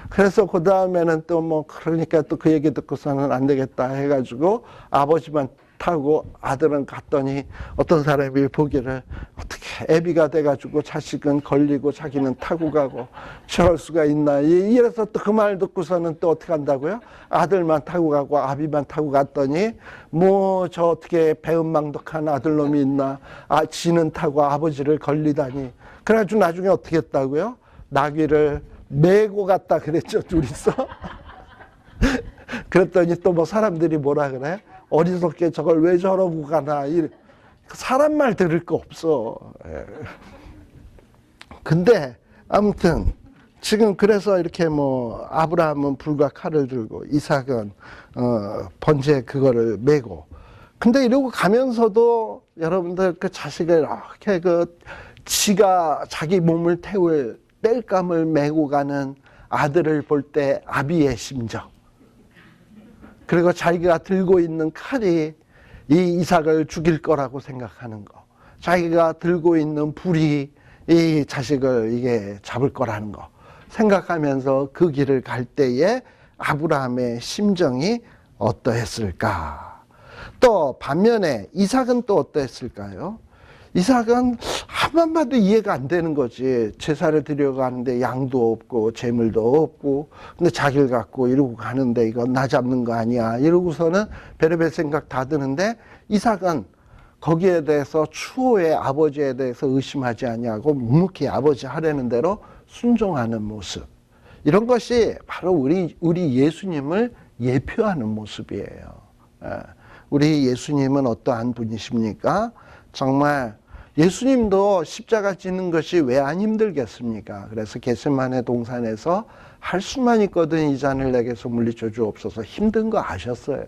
S1: 그래서 그 다음에는 또 뭐 그러니까 또 그 얘기 듣고서는 안 되겠다 해가지고 아버지만 타고 아들은 갔더니 어떤 사람이 보기를 어떻게 애비가 돼가지고 자식은 걸리고 자기는 타고 가고 저럴 수가 있나. 이래서 또 그 말 듣고서는 또 어떻게 한다고요? 아들만 타고 가고 아비만 타고 갔더니 뭐 저 어떻게 배은망덕한 아들놈이 있나. 지는 타고 아버지를 걸리다니. 그래가지고 나중에 어떻게 했다고요? 나귀를 메고 갔다 그랬죠, 둘이서. 그랬더니 또 뭐 사람들이 뭐라 그래? 어리석게 저걸 왜 저러고 가나. 사람 말 들을 거 없어. 근데 아무튼 지금 그래서 이렇게 뭐 아브라함은 불과 칼을 들고 이삭은 번제 그거를 메고, 근데 이러고 가면서도 여러분들 그 자식을 이렇게 지가 자기 몸을 태울 땔감을 메고 가는 아들을 볼 때 아비의 심정, 그리고 자기가 들고 있는 칼이 이 이삭을 죽일 거라고 생각하는 거, 자기가 들고 있는 불이 이 자식을 이게 잡을 거라는 거 생각하면서 그 길을 갈 때에 아브라함의 심정이 어떠했을까? 또 반면에 이삭은 또 어떠했을까요? 이삭은 한번 봐도 이해가 안 되는 거지. 제사를 드리러 가는데 양도 없고 재물도 없고, 근데 자기를 갖고 이러고 가는데 이거 나 잡는 거 아니야 이러고서는 별의별 생각 다 드는데, 이삭은 거기에 대해서 추호의 아버지에 대해서 의심하지 아니하고 묵묵히 아버지 하라는 대로 순종하는 모습, 이런 것이 바로 우리 예수님을 예표하는 모습이에요. 우리 예수님은 어떠한 분이십니까? 정말 예수님도 십자가 지는 것이 왜 안 힘들겠습니까? 그래서 겟세마네 동산에서 할 수만 있거든 이 잔을 내게서 물리쳐 주옵소서, 힘든 거 아셨어요.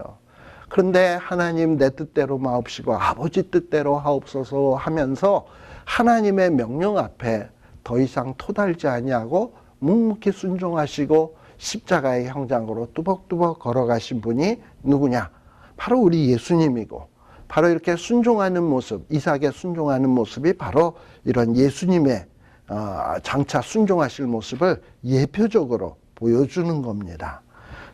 S1: 그런데 하나님 내 뜻대로 마옵시고 아버지 뜻대로 하옵소서 하면서 하나님의 명령 앞에 더 이상 토달지 아니하고 묵묵히 순종하시고 십자가의 형장으로 뚜벅뚜벅 걸어가신 분이 누구냐? 바로 우리 예수님이고, 바로 이렇게 순종하는 모습, 이삭의 순종하는 모습이 바로 이런 예수님의 장차 순종하실 모습을 예표적으로 보여주는 겁니다.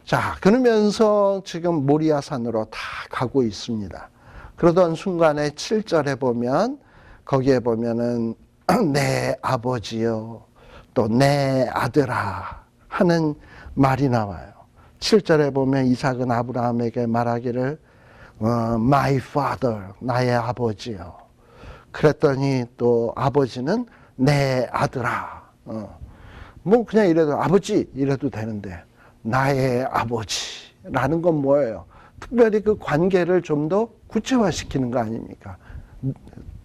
S1: 자, 그러면서 지금 모리아산으로 다 가고 있습니다. 그러던 순간에 7절에 보면, 거기에 보면은 내 아버지요 또 내 아들아 하는 말이 나와요. 7절에 보면 이삭은 아브라함에게 말하기를 my father, 나의 아버지요. 그랬더니 또 아버지는 내 아들아. 뭐 그냥 이래도 아버지 이래도 되는데 나의 아버지라는 건 뭐예요? 특별히 그 관계를 좀 더 구체화시키는 거 아닙니까?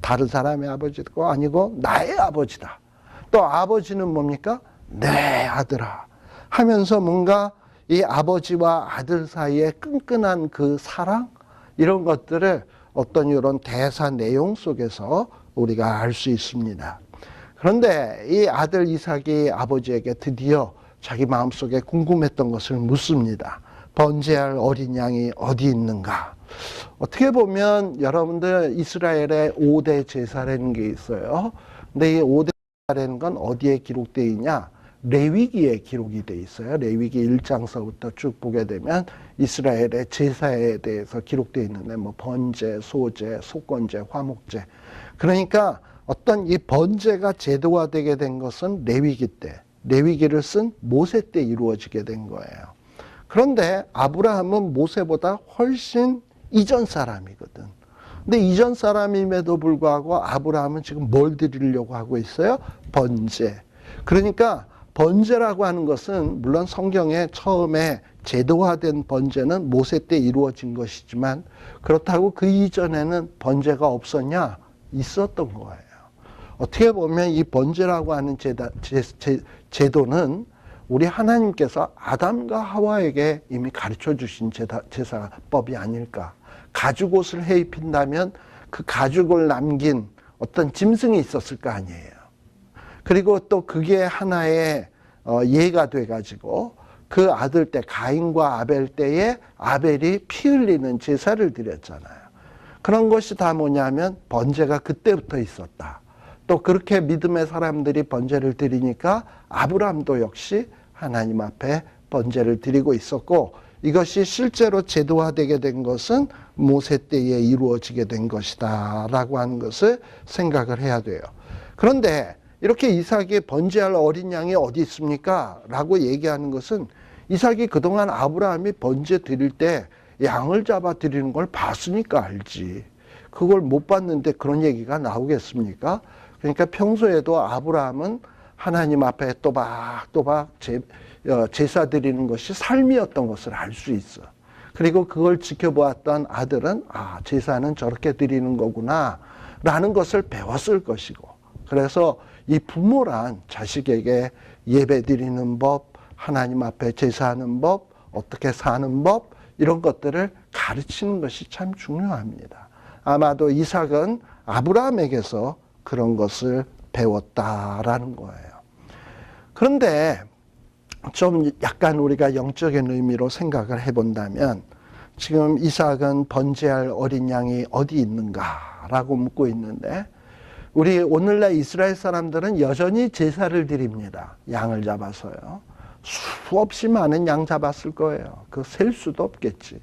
S1: 다른 사람의 아버지도 아니고 나의 아버지다. 또 아버지는 뭡니까? 내 아들아 하면서 뭔가 이 아버지와 아들 사이에 끈끈한 그 사랑, 이런 것들을 어떤 이런 대사 내용 속에서 우리가 알 수 있습니다. 그런데 이 아들 이삭이 아버지에게 드디어 자기 마음속에 궁금했던 것을 묻습니다. 번제할 어린 양이 어디 있는가? 어떻게 보면 여러분들 이스라엘의 5대 제사라는 게 있어요. 근데 이 5대 제사라는 건 어디에 기록되어 있냐? 레위기에 기록이 되어 있어요. 레위기 1장서부터 쭉 보게 되면 이스라엘의 제사에 대해서 기록되어 있는데 뭐 번제, 소제, 속건제, 화목제. 그러니까 어떤 이 번제가 제도화되게 된 것은 레위기 때, 레위기를 쓴 모세 때 이루어지게 된 거예요. 그런데 아브라함은 모세보다 훨씬 이전 사람이거든. 근데 이전 사람임에도 불구하고 아브라함은 지금 뭘 드리려고 하고 있어요? 번제. 그러니까 번제라고 하는 것은 물론 성경에 처음에 제도화된 번제는 모세 때 이루어진 것이지만, 그렇다고 그 이전에는 번제가 없었냐? 있었던 거예요. 어떻게 보면 이 번제라고 하는 제도는 우리 하나님께서 아담과 하와에게 이미 가르쳐 주신 제사법이 아닐까. 가죽옷을 해 입힌다면 그 가죽을 남긴 어떤 짐승이 있었을 거 아니에요. 그리고 또 그게 하나의 예가 돼가지고 그 아들 때, 가인과 아벨 때에 아벨이 피 흘리는 제사를 드렸잖아요. 그런 것이 다 뭐냐면 번제가 그때부터 있었다. 또 그렇게 믿음의 사람들이 번제를 드리니까 아브라함도 역시 하나님 앞에 번제를 드리고 있었고, 이것이 실제로 제도화되게 된 것은 모세 때에 이루어지게 된 것이다 라고 하는 것을 생각을 해야 돼요. 그런데 이렇게 이삭이 번제할 어린 양이 어디 있습니까? 라고 얘기하는 것은 이삭이 그동안 아브라함이 번제 드릴 때 양을 잡아 드리는 걸 봤으니까 알지. 그걸 못 봤는데 그런 얘기가 나오겠습니까? 그러니까 평소에도 아브라함은 하나님 앞에 또박또박 제사 드리는 것이 삶이었던 것을 알 수 있어. 그리고 그걸 지켜보았던 아들은 제사는 저렇게 드리는 거구나 라는 것을 배웠을 것이고, 그래서 이 부모란 자식에게 예배 드리는 법, 하나님 앞에 제사하는 법, 어떻게 사는 법, 이런 것들을 가르치는 것이 참 중요합니다. 아마도 이삭은 아브라함에게서 그런 것을 배웠다라는 거예요. 그런데 좀 약간 우리가 영적인 의미로 생각을 해본다면, 지금 이삭은 번제할 어린 양이 어디 있는가라고 묻고 있는데, 우리 오늘날 이스라엘 사람들은 여전히 제사를 드립니다. 양을 잡아서요. 수없이 많은 양 잡았을 거예요. 그 셀 수도 없겠지.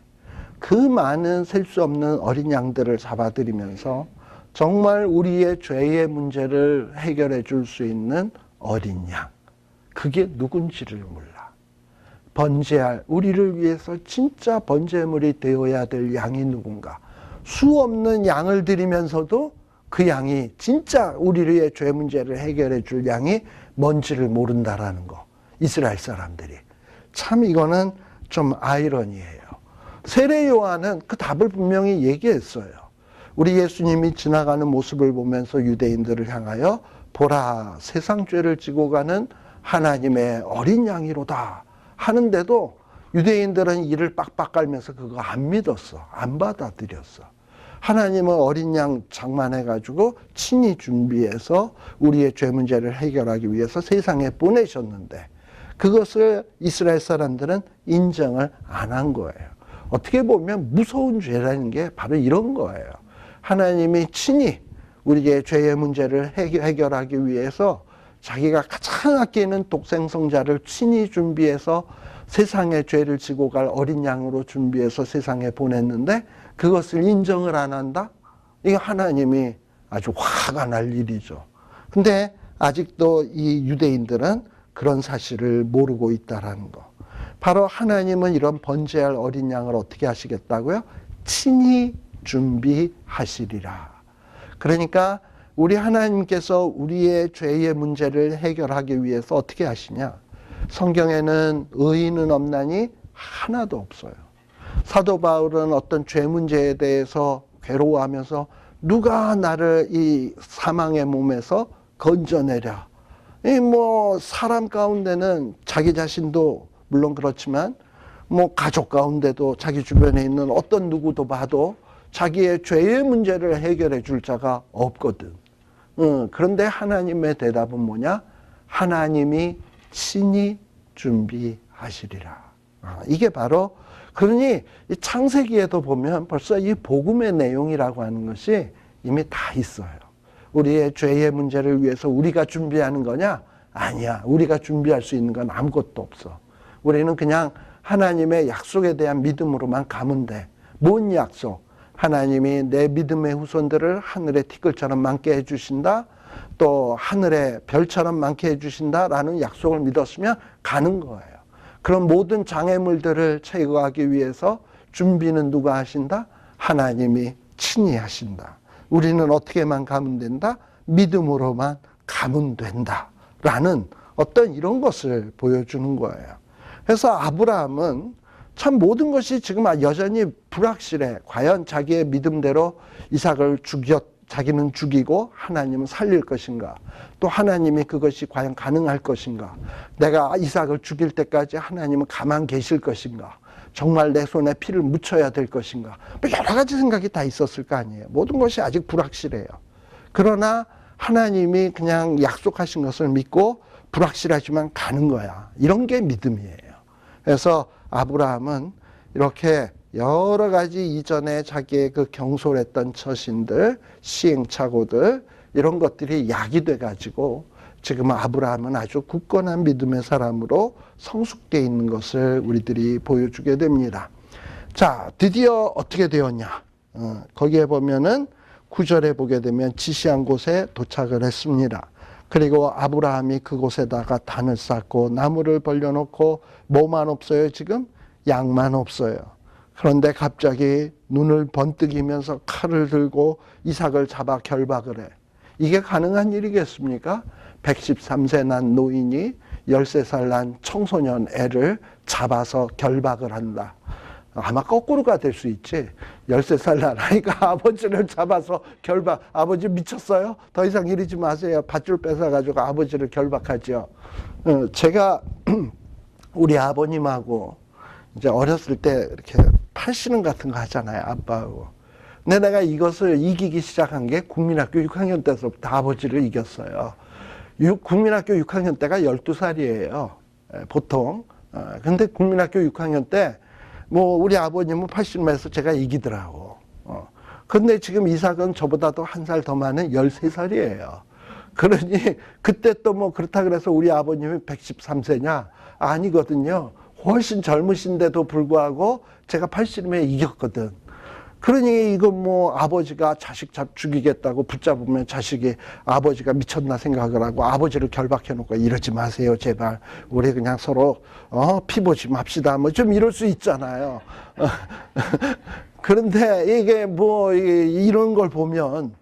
S1: 그 많은 셀 수 없는 어린 양들을 잡아들이면서 정말 우리의 죄의 문제를 해결해 줄 수 있는 어린 양, 그게 누군지를 몰라. 번제할, 우리를 위해서 진짜 번제물이 되어야 될 양이 누군가. 수 없는 양을 드리면서도 그 양이 진짜 우리의 죄 문제를 해결해 줄 양이 뭔지를 모른다라는 거. 이스라엘 사람들이. 참 이거는 좀 아이러니해요. 세례 요한은 그 답을 분명히 얘기했어요. 우리 예수님이 지나가는 모습을 보면서 유대인들을 향하여 보라, 세상 죄를 지고 가는 하나님의 어린 양이로다 하는데도 유대인들은 이를 빡빡 깔면서 그거 안 믿었어. 안 받아들였어. 하나님은 어린 양 장만해가지고 친히 준비해서 우리의 죄 문제를 해결하기 위해서 세상에 보내셨는데, 그것을 이스라엘 사람들은 인정을 안 한 거예요. 어떻게 보면 무서운 죄라는 게 바로 이런 거예요. 하나님이 친히 우리의 죄의 문제를 해결하기 위해서 자기가 가장 아끼는 독생성자를 친히 준비해서 세상의 죄를 지고 갈 어린 양으로 준비해서 세상에 보냈는데, 그것을 인정을 안 한다? 이거 하나님이 아주 화가 날 일이죠. 근데 아직도 이 유대인들은 그런 사실을 모르고 있다라는 거. 바로 하나님은 이런 번제할 어린 양을 어떻게 하시겠다고요? 친히 준비하시리라. 그러니까 우리 하나님께서 우리의 죄의 문제를 해결하기 위해서 어떻게 하시냐? 성경에는 의인은 없나니 하나도 없어요. 사도 바울은 어떤 죄 문제에 대해서 괴로워하면서 누가 나를 이 사망의 몸에서 건져내랴. 사람 가운데는 자기 자신도 물론 그렇지만 가족 가운데도 자기 주변에 있는 어떤 누구도 봐도 자기의 죄의 문제를 해결해 줄 자가 없거든. 그런데 하나님의 대답은 뭐냐? 하나님이 친히 준비하시리라. 이게 바로, 그러니 이 창세기에도 보면 벌써 이 복음의 내용이라고 하는 것이 이미 다 있어요. 우리의 죄의 문제를 위해서 우리가 준비하는 거냐? 아니야. 우리가 준비할 수 있는 건 아무것도 없어. 우리는 그냥 하나님의 약속에 대한 믿음으로만 가면 돼. 뭔 약속? 하나님이 내 믿음의 후손들을 하늘의 티끌처럼 많게 해주신다. 또 하늘의 별처럼 많게 해주신다라는 약속을 믿었으면 가는 거예요. 그런 모든 장애물들을 제거하기 위해서 준비는 누가 하신다? 하나님이 친히 하신다. 우리는 어떻게만 가면 된다? 믿음으로만 가면 된다. 라는 어떤 이런 것을 보여주는 거예요. 그래서 아브라함은 참 모든 것이 지금 여전히 불확실해. 과연 자기의 믿음대로 이삭을 자기는 죽이고 하나님은 살릴 것인가? 또 하나님이 그것이 과연 가능할 것인가? 내가 이삭을 죽일 때까지 하나님은 가만 계실 것인가? 정말 내 손에 피를 묻혀야 될 것인가? 여러 가지 생각이 다 있었을 거 아니에요. 모든 것이 아직 불확실해요. 그러나 하나님이 그냥 약속하신 것을 믿고 불확실하지만 가는 거야. 이런 게 믿음이에요. 그래서 아브라함은 이렇게 여러 가지 이전에 자기의 그 경솔했던 처신들, 시행착오들, 이런 것들이 약이 돼가지고 지금 아브라함은 아주 굳건한 믿음의 사람으로 성숙되어 있는 것을 우리들이 보여주게 됩니다. 자, 드디어 어떻게 되었냐? 거기에 보면은 9절에 보게 되면 지시한 곳에 도착을 했습니다. 그리고 아브라함이 그곳에다가 단을 쌓고 나무를 벌려놓고 뭐만 없어요 지금? 양만 없어요. 그런데 갑자기 눈을 번뜩이면서 칼을 들고 이삭을 잡아 결박을 해. 이게 가능한 일이겠습니까? 113세 난 노인이 13살 난 청소년 애를 잡아서 결박을 한다. 아마 거꾸로가 될 수 있지. 13살 난 아이가 아버지를 잡아서 결박. 아버지 미쳤어요? 더 이상 이러지 마세요. 밧줄 뺏어가지고 아버지를 결박하죠. 제가 우리 아버님하고 이제 어렸을 때 이렇게 팔씨름 같은 거 하잖아요. 아빠하고. 근데 내가 이것을 이기기 시작한 게 국민학교 6학년 때서부터 아버지를 이겼어요. 국민학교 6학년 때가 12살이에요. 보통. 근데 국민학교 6학년 때 뭐 우리 아버님은 팔씨름에서 제가 이기더라고. 근데 지금 이삭은 저보다도 한 살 더 많은 13살이에요. 그러니 그때 또 뭐 그렇다 그래서 우리 아버님이 113세냐? 아니거든요. 훨씬 젊으신데도 불구하고 제가 팔씨름에 이겼거든. 그러니 이거 뭐 아버지가 자식 죽이겠다고 붙잡으면 자식이 아버지가 미쳤나 생각을 하고 아버지를 결박해놓고 이러지 마세요 제발. 우리 그냥 서로 피보지 맙시다. 뭐 좀 이럴 수 있잖아요. 그런데 이게 뭐 이런 걸 보면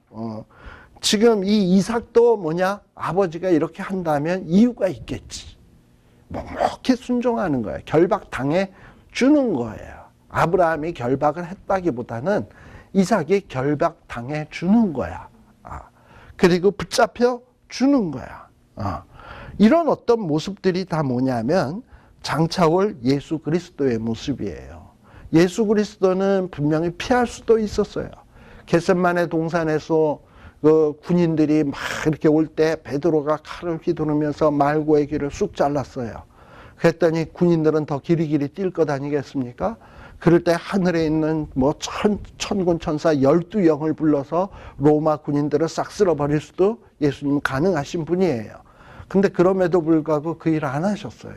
S1: 지금 이 이삭도 뭐냐? 아버지가 이렇게 한다면 이유가 있겠지. 묵묵히 순종하는 거예요. 결박 당해 주는 거예요. 아브라함이 결박을 했다기보다는 이삭이 결박 당해 주는 거야. 그리고 붙잡혀 주는 거야. 이런 어떤 모습들이 다 뭐냐면 장차올 예수 그리스도의 모습이에요. 예수 그리스도는 분명히 피할 수도 있었어요. 겟세마네 동산에서 그 군인들이 막 이렇게 올 때 베드로가 칼을 휘두르면서 말고의 길을 쑥 잘랐어요. 그랬더니 군인들은 더 길이길이 뛸 것 아니겠습니까? 그럴 때 하늘에 있는 뭐 천군 천사 12영을 불러서 로마 군인들을 싹 쓸어버릴 수도 예수님은 가능하신 분이에요. 근데 그럼에도 불구하고 그 일 안 하셨어요.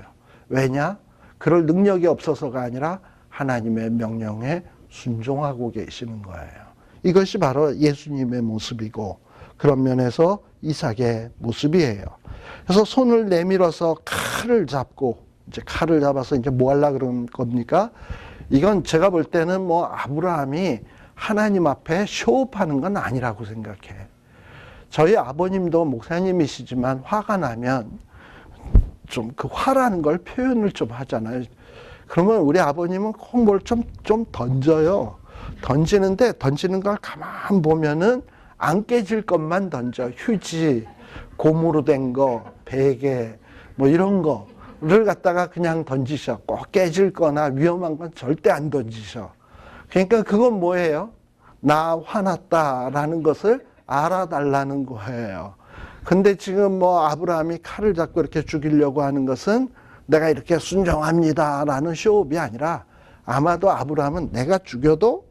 S1: 왜냐? 그럴 능력이 없어서가 아니라 하나님의 명령에 순종하고 계시는 거예요. 이것이 바로 예수님의 모습이고 그런 면에서 이삭의 모습이에요. 그래서 손을 내밀어서 칼을 잡고 이제 칼을 잡아서 이제 뭐 하려고 그런 겁니까? 이건 제가 볼 때는 뭐 아브라함이 하나님 앞에 쇼업하는 건 아니라고 생각해. 저희 아버님도 목사님이시지만 화가 나면 좀 그 화라는 걸 표현을 좀 하잖아요. 그러면 우리 아버님은 꼭 뭘 좀 던져요. 던지는데 던지는 걸 가만 보면은 안 깨질 것만 던져. 휴지, 고무로 된 거, 베개, 뭐 이런 거를 갖다가 그냥 던지셔. 꼭 깨질 거나 위험한 건 절대 안 던지셔. 그러니까 그건 뭐예요? 나 화났다라는 것을 알아달라는 거예요. 근데 지금 뭐 아브라함이 칼을 잡고 이렇게 죽이려고 하는 것은 내가 이렇게 순종합니다라는 쇼업이 아니라 아마도 아브라함은 내가 죽여도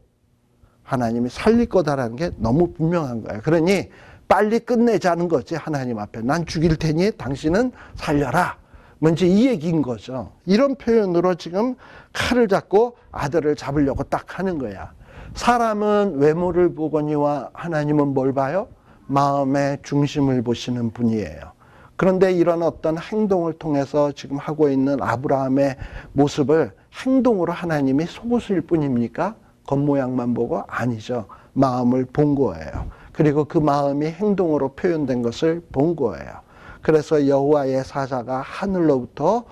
S1: 하나님이 살릴 거다라는 게 너무 분명한 거예요. 그러니 빨리 끝내자는 거지. 하나님 앞에 난 죽일 테니 당신은 살려라. 먼저 이 얘기인 거죠. 이런 표현으로 지금 칼을 잡고 아들을 잡으려고 딱 하는 거야. 사람은 외모를 보거니와 하나님은 뭘 봐요? 마음의 중심을 보시는 분이에요. 그런데 이런 어떤 행동을 통해서 지금 하고 있는 아브라함의 모습을 행동으로 하나님이 속으실 뿐입니까? 겉모양만 보고? 아니죠. 마음을 본 거예요. 그리고 그 마음이 행동으로 표현된 것을 본 거예요. 그래서 여호와의 사자가 하늘로부터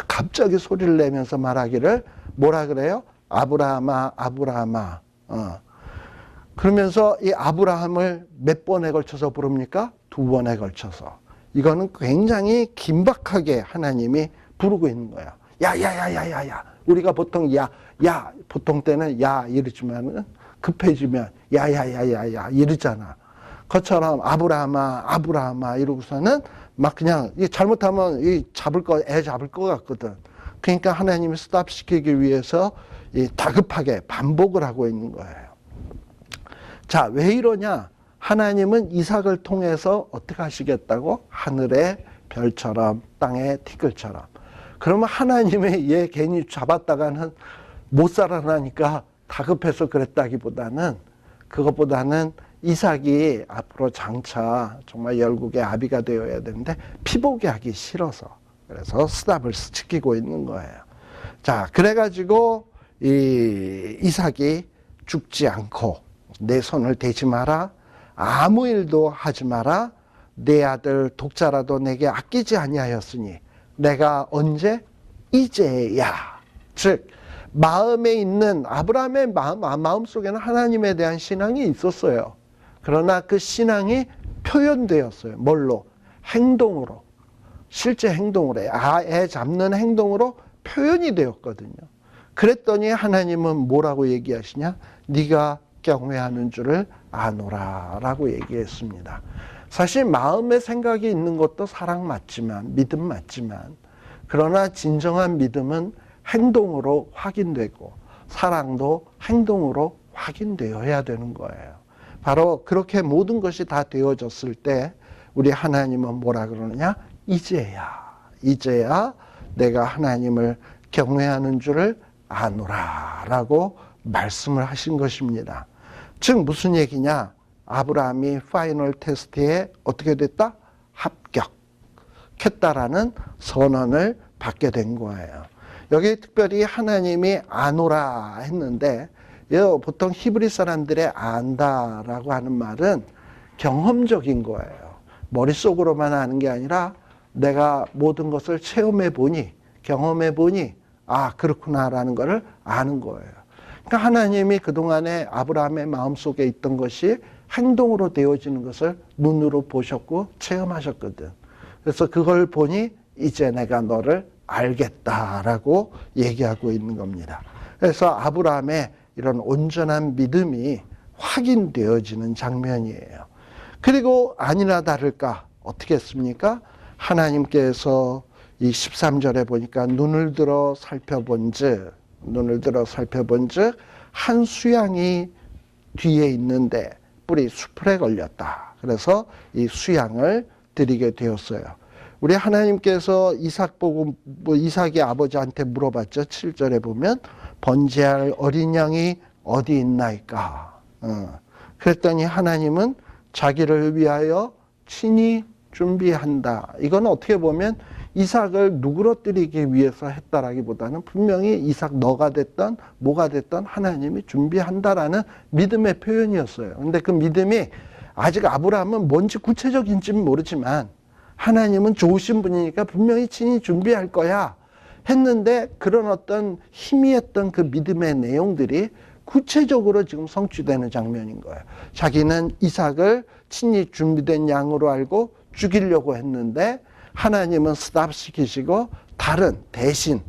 S1: 갑자기 소리를 내면서 말하기를 뭐라 그래요? 아브라함아, 아브라함아. 그러면서 이 아브라함을 몇 번에 걸쳐서 부릅니까? 2번에 걸쳐서. 이거는 굉장히 긴박하게 하나님이 부르고 있는 거예요. 야야야야야야. 우리가 보통 보통 때는 이러지만은 급해지면 야야야야야 이러잖아. 그것처럼 아브라함아 아브라함아 이러고서는 막 그냥 잘못하면 애 잡을 것 같거든. 그러니까 하나님이 스탑시키기 위해서 다급하게 반복을 하고 있는 거예요. 자, 왜 이러냐? 하나님은 이삭을 통해서 어떻게 하시겠다고? 하늘의 별처럼 땅의 티끌처럼. 그러면 하나님의 얘 괜히 잡았다가는 못 살아나니까 다급해서 그랬다기보다는 그것보다는 이삭이 앞으로 장차 정말 열국의 아비가 되어야 되는데 피보게 하기 싫어서 그래서 스탑을 지키고 있는 거예요. 자, 그래가지고 이 이삭이 죽지 않고 내 손을 대지 마라. 아무 일도 하지 마라. 내 아들 독자라도 내게 아끼지 아니하였으니 내가 언제? 이제야. 즉 마음에 있는 아브라함의 마음속에는 하나님에 대한 신앙이 있었어요. 그러나 그 신앙이 표현되었어요. 뭘로? 행동으로. 실제 행동으로. 애 잡는 행동으로 표현이 되었거든요. 그랬더니 하나님은 뭐라고 얘기하시냐? 네가 경외하는 줄을 아노라 라고 얘기했습니다. 사실 마음의 생각이 있는 것도 사랑 맞지만 믿음 맞지만 그러나 진정한 믿음은 행동으로 확인되고 사랑도 행동으로 확인되어야 되는 거예요. 바로 그렇게 모든 것이 다 되어졌을 때 우리 하나님은 뭐라 그러느냐? 이제야 내가 하나님을 경외하는 줄을 아노라 라고 말씀을 하신 것입니다. 즉 무슨 얘기냐? 아브라함이 파이널 테스트에 어떻게 됐다? 합격했다라는 선언을 받게 된 거예요. 여기 특별히 하나님이 아노라 했는데 보통 히브리 사람들의 안다라고 하는 말은 경험적인 거예요. 머릿속으로만 아는 게 아니라 내가 모든 것을 체험해 보니 경험해 보니 아 그렇구나라는 것을 아는 거예요. 그러니까 하나님이 그동안에 아브라함의 마음속에 있던 것이 행동으로 되어지는 것을 눈으로 보셨고 체험하셨거든. 그래서 그걸 보니 이제 내가 너를 알겠다라고 얘기하고 있는 겁니다. 그래서 아브라함의 이런 온전한 믿음이 확인되어지는 장면이에요. 그리고 아니나 다를까 어떻게 했습니까? 하나님께서 이 13절에 보니까 눈을 들어 살펴본 즉 한 수양이 뒤에 있는데 뿔이 수풀에 걸렸다. 그래서 이 수양을 드리게 되었어요. 우리 하나님께서 이삭 보고 이삭이 아버지한테 물어봤죠. 7절에 보면 번제할 어린 양이 어디 있나이까. 그랬더니 하나님은 자기를 위하여 친히 준비한다. 이건 어떻게 보면 이삭을 누그러뜨리기 위해서 했다라기보다는 분명히 이삭 너가 됐던 뭐가 됐던 하나님이 준비한다라는 믿음의 표현이었어요. 근데 그 믿음이 아직 아브라함은 뭔지 구체적인지는 모르지만 하나님은 좋으신 분이니까 분명히 친히 준비할 거야 했는데 그런 어떤 희미했던 그 믿음의 내용들이 구체적으로 지금 성취되는 장면인 거예요. 자기는 이삭을 친히 준비된 양으로 알고 죽이려고 했는데 하나님은 스탑시키시고 다른 대신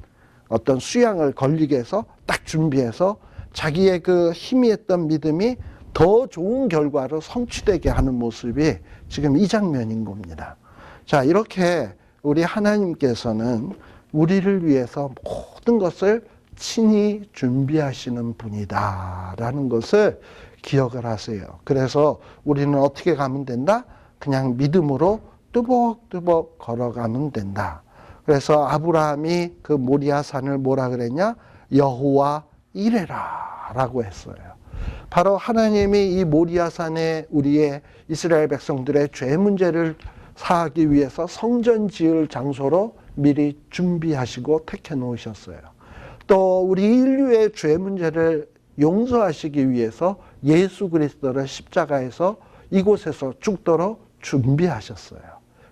S1: 어떤 수양을 걸리게 해서 딱 준비해서 자기의 그 희미했던 믿음이 더 좋은 결과로 성취되게 하는 모습이 지금 이 장면인 겁니다. 자, 이렇게 우리 하나님께서는 우리를 위해서 모든 것을 친히 준비하시는 분이다라는 것을 기억을 하세요. 그래서 우리는 어떻게 가면 된다? 그냥 믿음으로 뚜벅뚜벅 걸어가면 된다. 그래서 아브라함이 그 모리아 산을 뭐라 그랬냐? 여호와 이레라 라고 했어요. 바로 하나님이 이 모리아 산에 우리의 이스라엘 백성들의 죄 문제를 사하기 위해서 성전 지을 장소로 미리 준비하시고 택해 놓으셨어요. 또 우리 인류의 죄 문제를 용서하시기 위해서 예수 그리스도를 십자가에서 이곳에서 죽도록 준비하셨어요.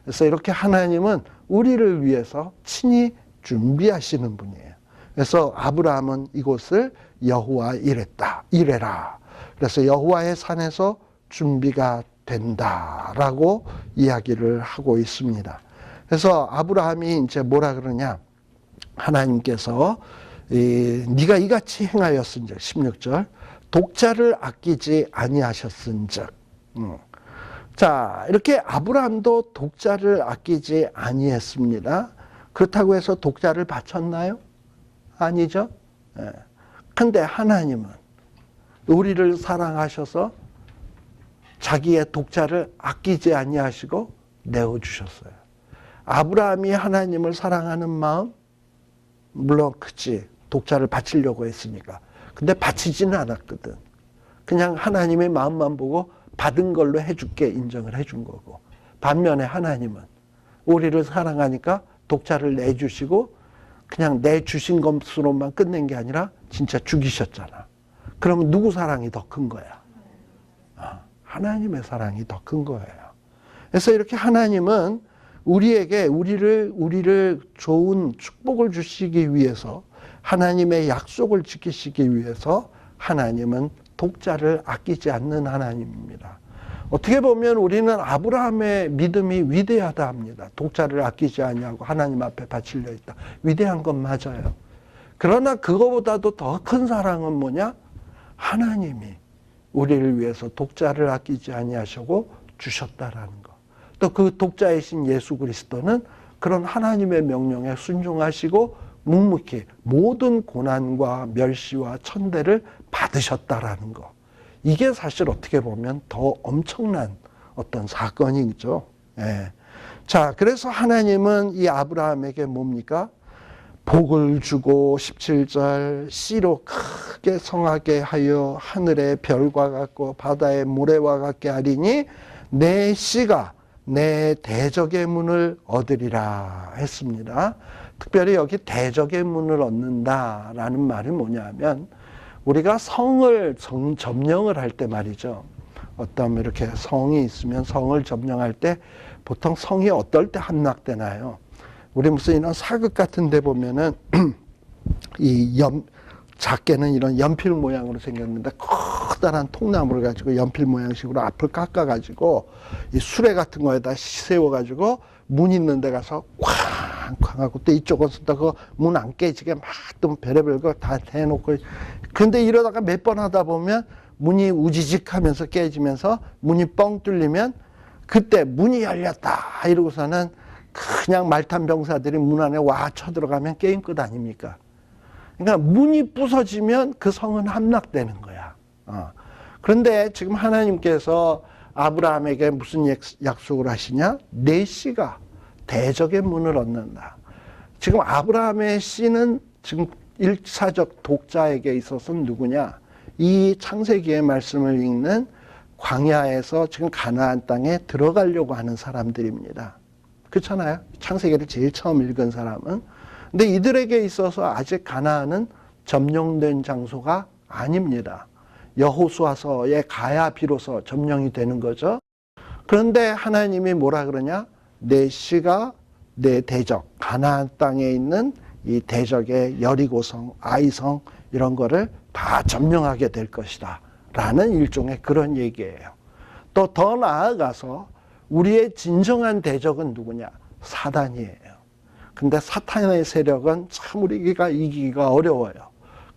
S1: 그래서 이렇게 하나님은 우리를 위해서 친히 준비하시는 분이에요. 그래서 아브라함은 이곳을 여호와 이레라. 그래서 여호와의 산에서 준비가 된다라고 이야기를 하고 있습니다. 그래서 아브라함이 이제 뭐라 그러냐? 하나님께서 네가 이같이 행하였은즉 16절 독자를 아끼지 아니하셨은즉. 자, 이렇게 아브라함도 독자를 아끼지 아니했습니다. 그렇다고 해서 독자를 바쳤나요? 아니죠. 근데 하나님은 우리를 사랑하셔서 자기의 독자를 아끼지 아니하시고 내어주셨어요. 아브라함이 하나님을 사랑하는 마음 물론 크지. 독자를 바치려고 했으니까. 근데 바치지는 않았거든. 그냥 하나님의 마음만 보고 받은 걸로 해줄게 인정을 해준 거고, 반면에 하나님은 우리를 사랑하니까 독자를 내주시고 그냥 내주신 것으로만 끝낸 게 아니라 진짜 죽이셨잖아. 그러면 누구 사랑이 더 큰 거야? 하나님의 사랑이 더 큰 거예요. 그래서 이렇게 하나님은 우리를 좋은 축복을 주시기 위해서, 하나님의 약속을 지키시기 위해서 하나님은 독자를 아끼지 않는 하나님입니다. 어떻게 보면 우리는 아브라함의 믿음이 위대하다 합니다. 독자를 아끼지 아니하고 하나님 앞에 바치려 있다. 위대한 건 맞아요. 그러나 그거보다도 더 큰 사랑은 뭐냐? 하나님이 우리를 위해서 독자를 아끼지 아니하시고 주셨다라는 거. 또 그 독자이신 예수 그리스도는 그런 하나님의 명령에 순종하시고 묵묵히 모든 고난과 멸시와 천대를 받으셨다라는 거. 이게 사실 어떻게 보면 더 엄청난 어떤 사건이죠. 예. 자, 그래서 하나님은 이 아브라함에게 뭡니까? 복을 주고 17절 씨로 크게 성하게 하여 하늘의 별과 같고 바다의 모래와 같게 하리니 내 씨가 내 대적의 문을 얻으리라 했습니다. 특별히 여기 대적의 문을 얻는다라는 말이 뭐냐면, 우리가 성을 점령을 할 때 말이죠. 어떤 이렇게 성이 있으면 성을 점령할 때 보통 성이 어떨 때 함락되나요? 우리 무슨 이런 사극 같은 데 보면은 작게는 이런 연필 모양으로 생겼는데 커다란 통나무를 가지고 연필 모양식으로 앞을 깎아가지고 이 수레 같은 거에다 세워가지고 문 있는 데 가서 쾅쾅 하고 또 이쪽에서 그 문 안 깨지게 막 또 별의별 거 다 대놓고, 근데 이러다가 몇 번 하다 보면 문이 우지직 하면서 깨지면서 문이 뻥 뚫리면 그때 문이 열렸다 이러고서는 그냥 말탄 병사들이 문 안에 와 쳐들어가면 게임 끝 아닙니까? 그러니까 문이 부서지면 그 성은 함락되는 거야. 그런데 지금 하나님께서 아브라함에게 무슨 약속을 하시냐? 내 씨가 대적의 문을 얻는다. 지금 아브라함의 씨는 지금 일차적 독자에게 있어서는 누구냐? 이 창세기의 말씀을 읽는 광야에서 지금 가나안 땅에 들어가려고 하는 사람들입니다. 그렇잖아요? 창세기를 제일 처음 읽은 사람은. 근데 이들에게 있어서 아직 가나안은 점령된 장소가 아닙니다. 여호수아서에 가야 비로소 점령이 되는 거죠. 그런데 하나님이 뭐라 그러냐? 내 씨가 내 대적, 가나안 땅에 있는 이 대적의 여리고성, 아이성 이런 거를 다 점령하게 될 것이다 라는 일종의 그런 얘기예요. 또 더 나아가서 우리의 진정한 대적은 누구냐? 사단이에요. 근데 사탄의 세력은 참 우리가 이기기가 어려워요.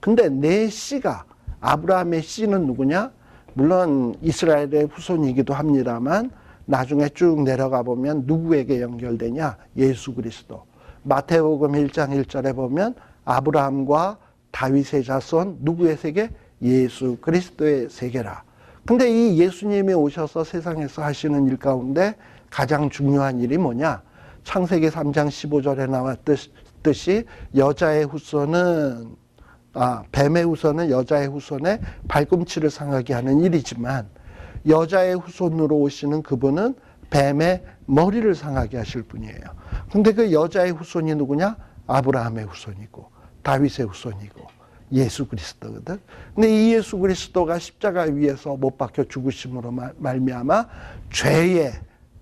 S1: 근데 내 씨가, 아브라함의 씨는 누구냐? 물론 이스라엘의 후손이기도 합니다만 나중에 쭉 내려가 보면 누구에게 연결되냐? 예수 그리스도. 마태복음 1장 1절에 보면 아브라함과 다윗의 자손, 누구의 세계? 예수 그리스도의 세계라. 근데 이 예수님이 오셔서 세상에서 하시는 일 가운데 가장 중요한 일이 뭐냐? 창세기 3장 15절에 나왔듯이 여자의 후손은, 뱀의 후손은 여자의 후손의 발꿈치를 상하게 하는 일이지만 여자의 후손으로 오시는 그분은 뱀의 머리를 상하게 하실 분이에요. 근데 그 여자의 후손이 누구냐? 아브라함의 후손이고 다윗의 후손이고 예수 그리스도거든. 근데 이 예수 그리스도가 십자가 위에서 못 박혀 죽으심으로 말미암아 죄의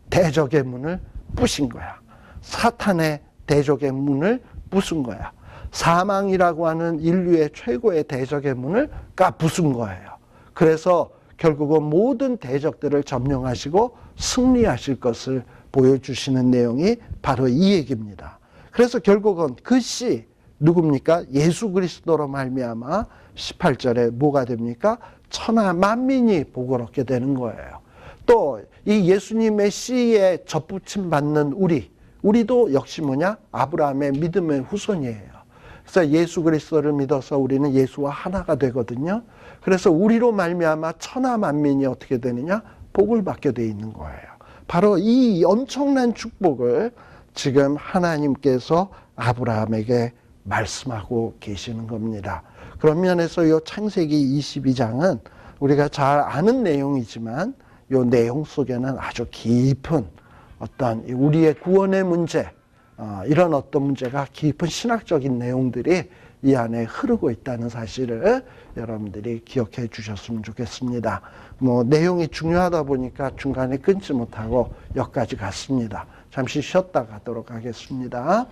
S1: 대적의 문을 부신 거야. 사탄의 대적의 문을 부순 거야. 사망이라고 하는 인류의 최고의 대적의 문을 부순 거예요. 그래서 결국은 모든 대적들을 점령하시고 승리하실 것을 보여주시는 내용이 바로 이 얘기입니다. 그래서 결국은 그 씨 누굽니까? 예수 그리스도로 말미암아 18절에 뭐가 됩니까? 천하 만민이 복을 얻게 되는 거예요. 또 이 예수님의 씨에 접붙임 받는 우리도 역시 뭐냐? 아브라함의 믿음의 후손이에요. 그래서 예수 그리스도를 믿어서 우리는 예수와 하나가 되거든요. 그래서 우리로 말미암아 천하 만민이 어떻게 되느냐? 복을 받게 돼 있는 거예요. 바로 이 엄청난 축복을 지금 하나님께서 아브라함에게 말씀하고 계시는 겁니다. 그런 면에서 이 창세기 22장은 우리가 잘 아는 내용이지만 이 내용 속에는 아주 깊은 어떤 우리의 구원의 문제, 이런 어떤 문제가 깊은 신학적인 내용들이 이 안에 흐르고 있다는 사실을 여러분들이 기억해 주셨으면 좋겠습니다. 내용이 중요하다 보니까 중간에 끊지 못하고 여기까지 갔습니다. 잠시 쉬었다 가도록 하겠습니다.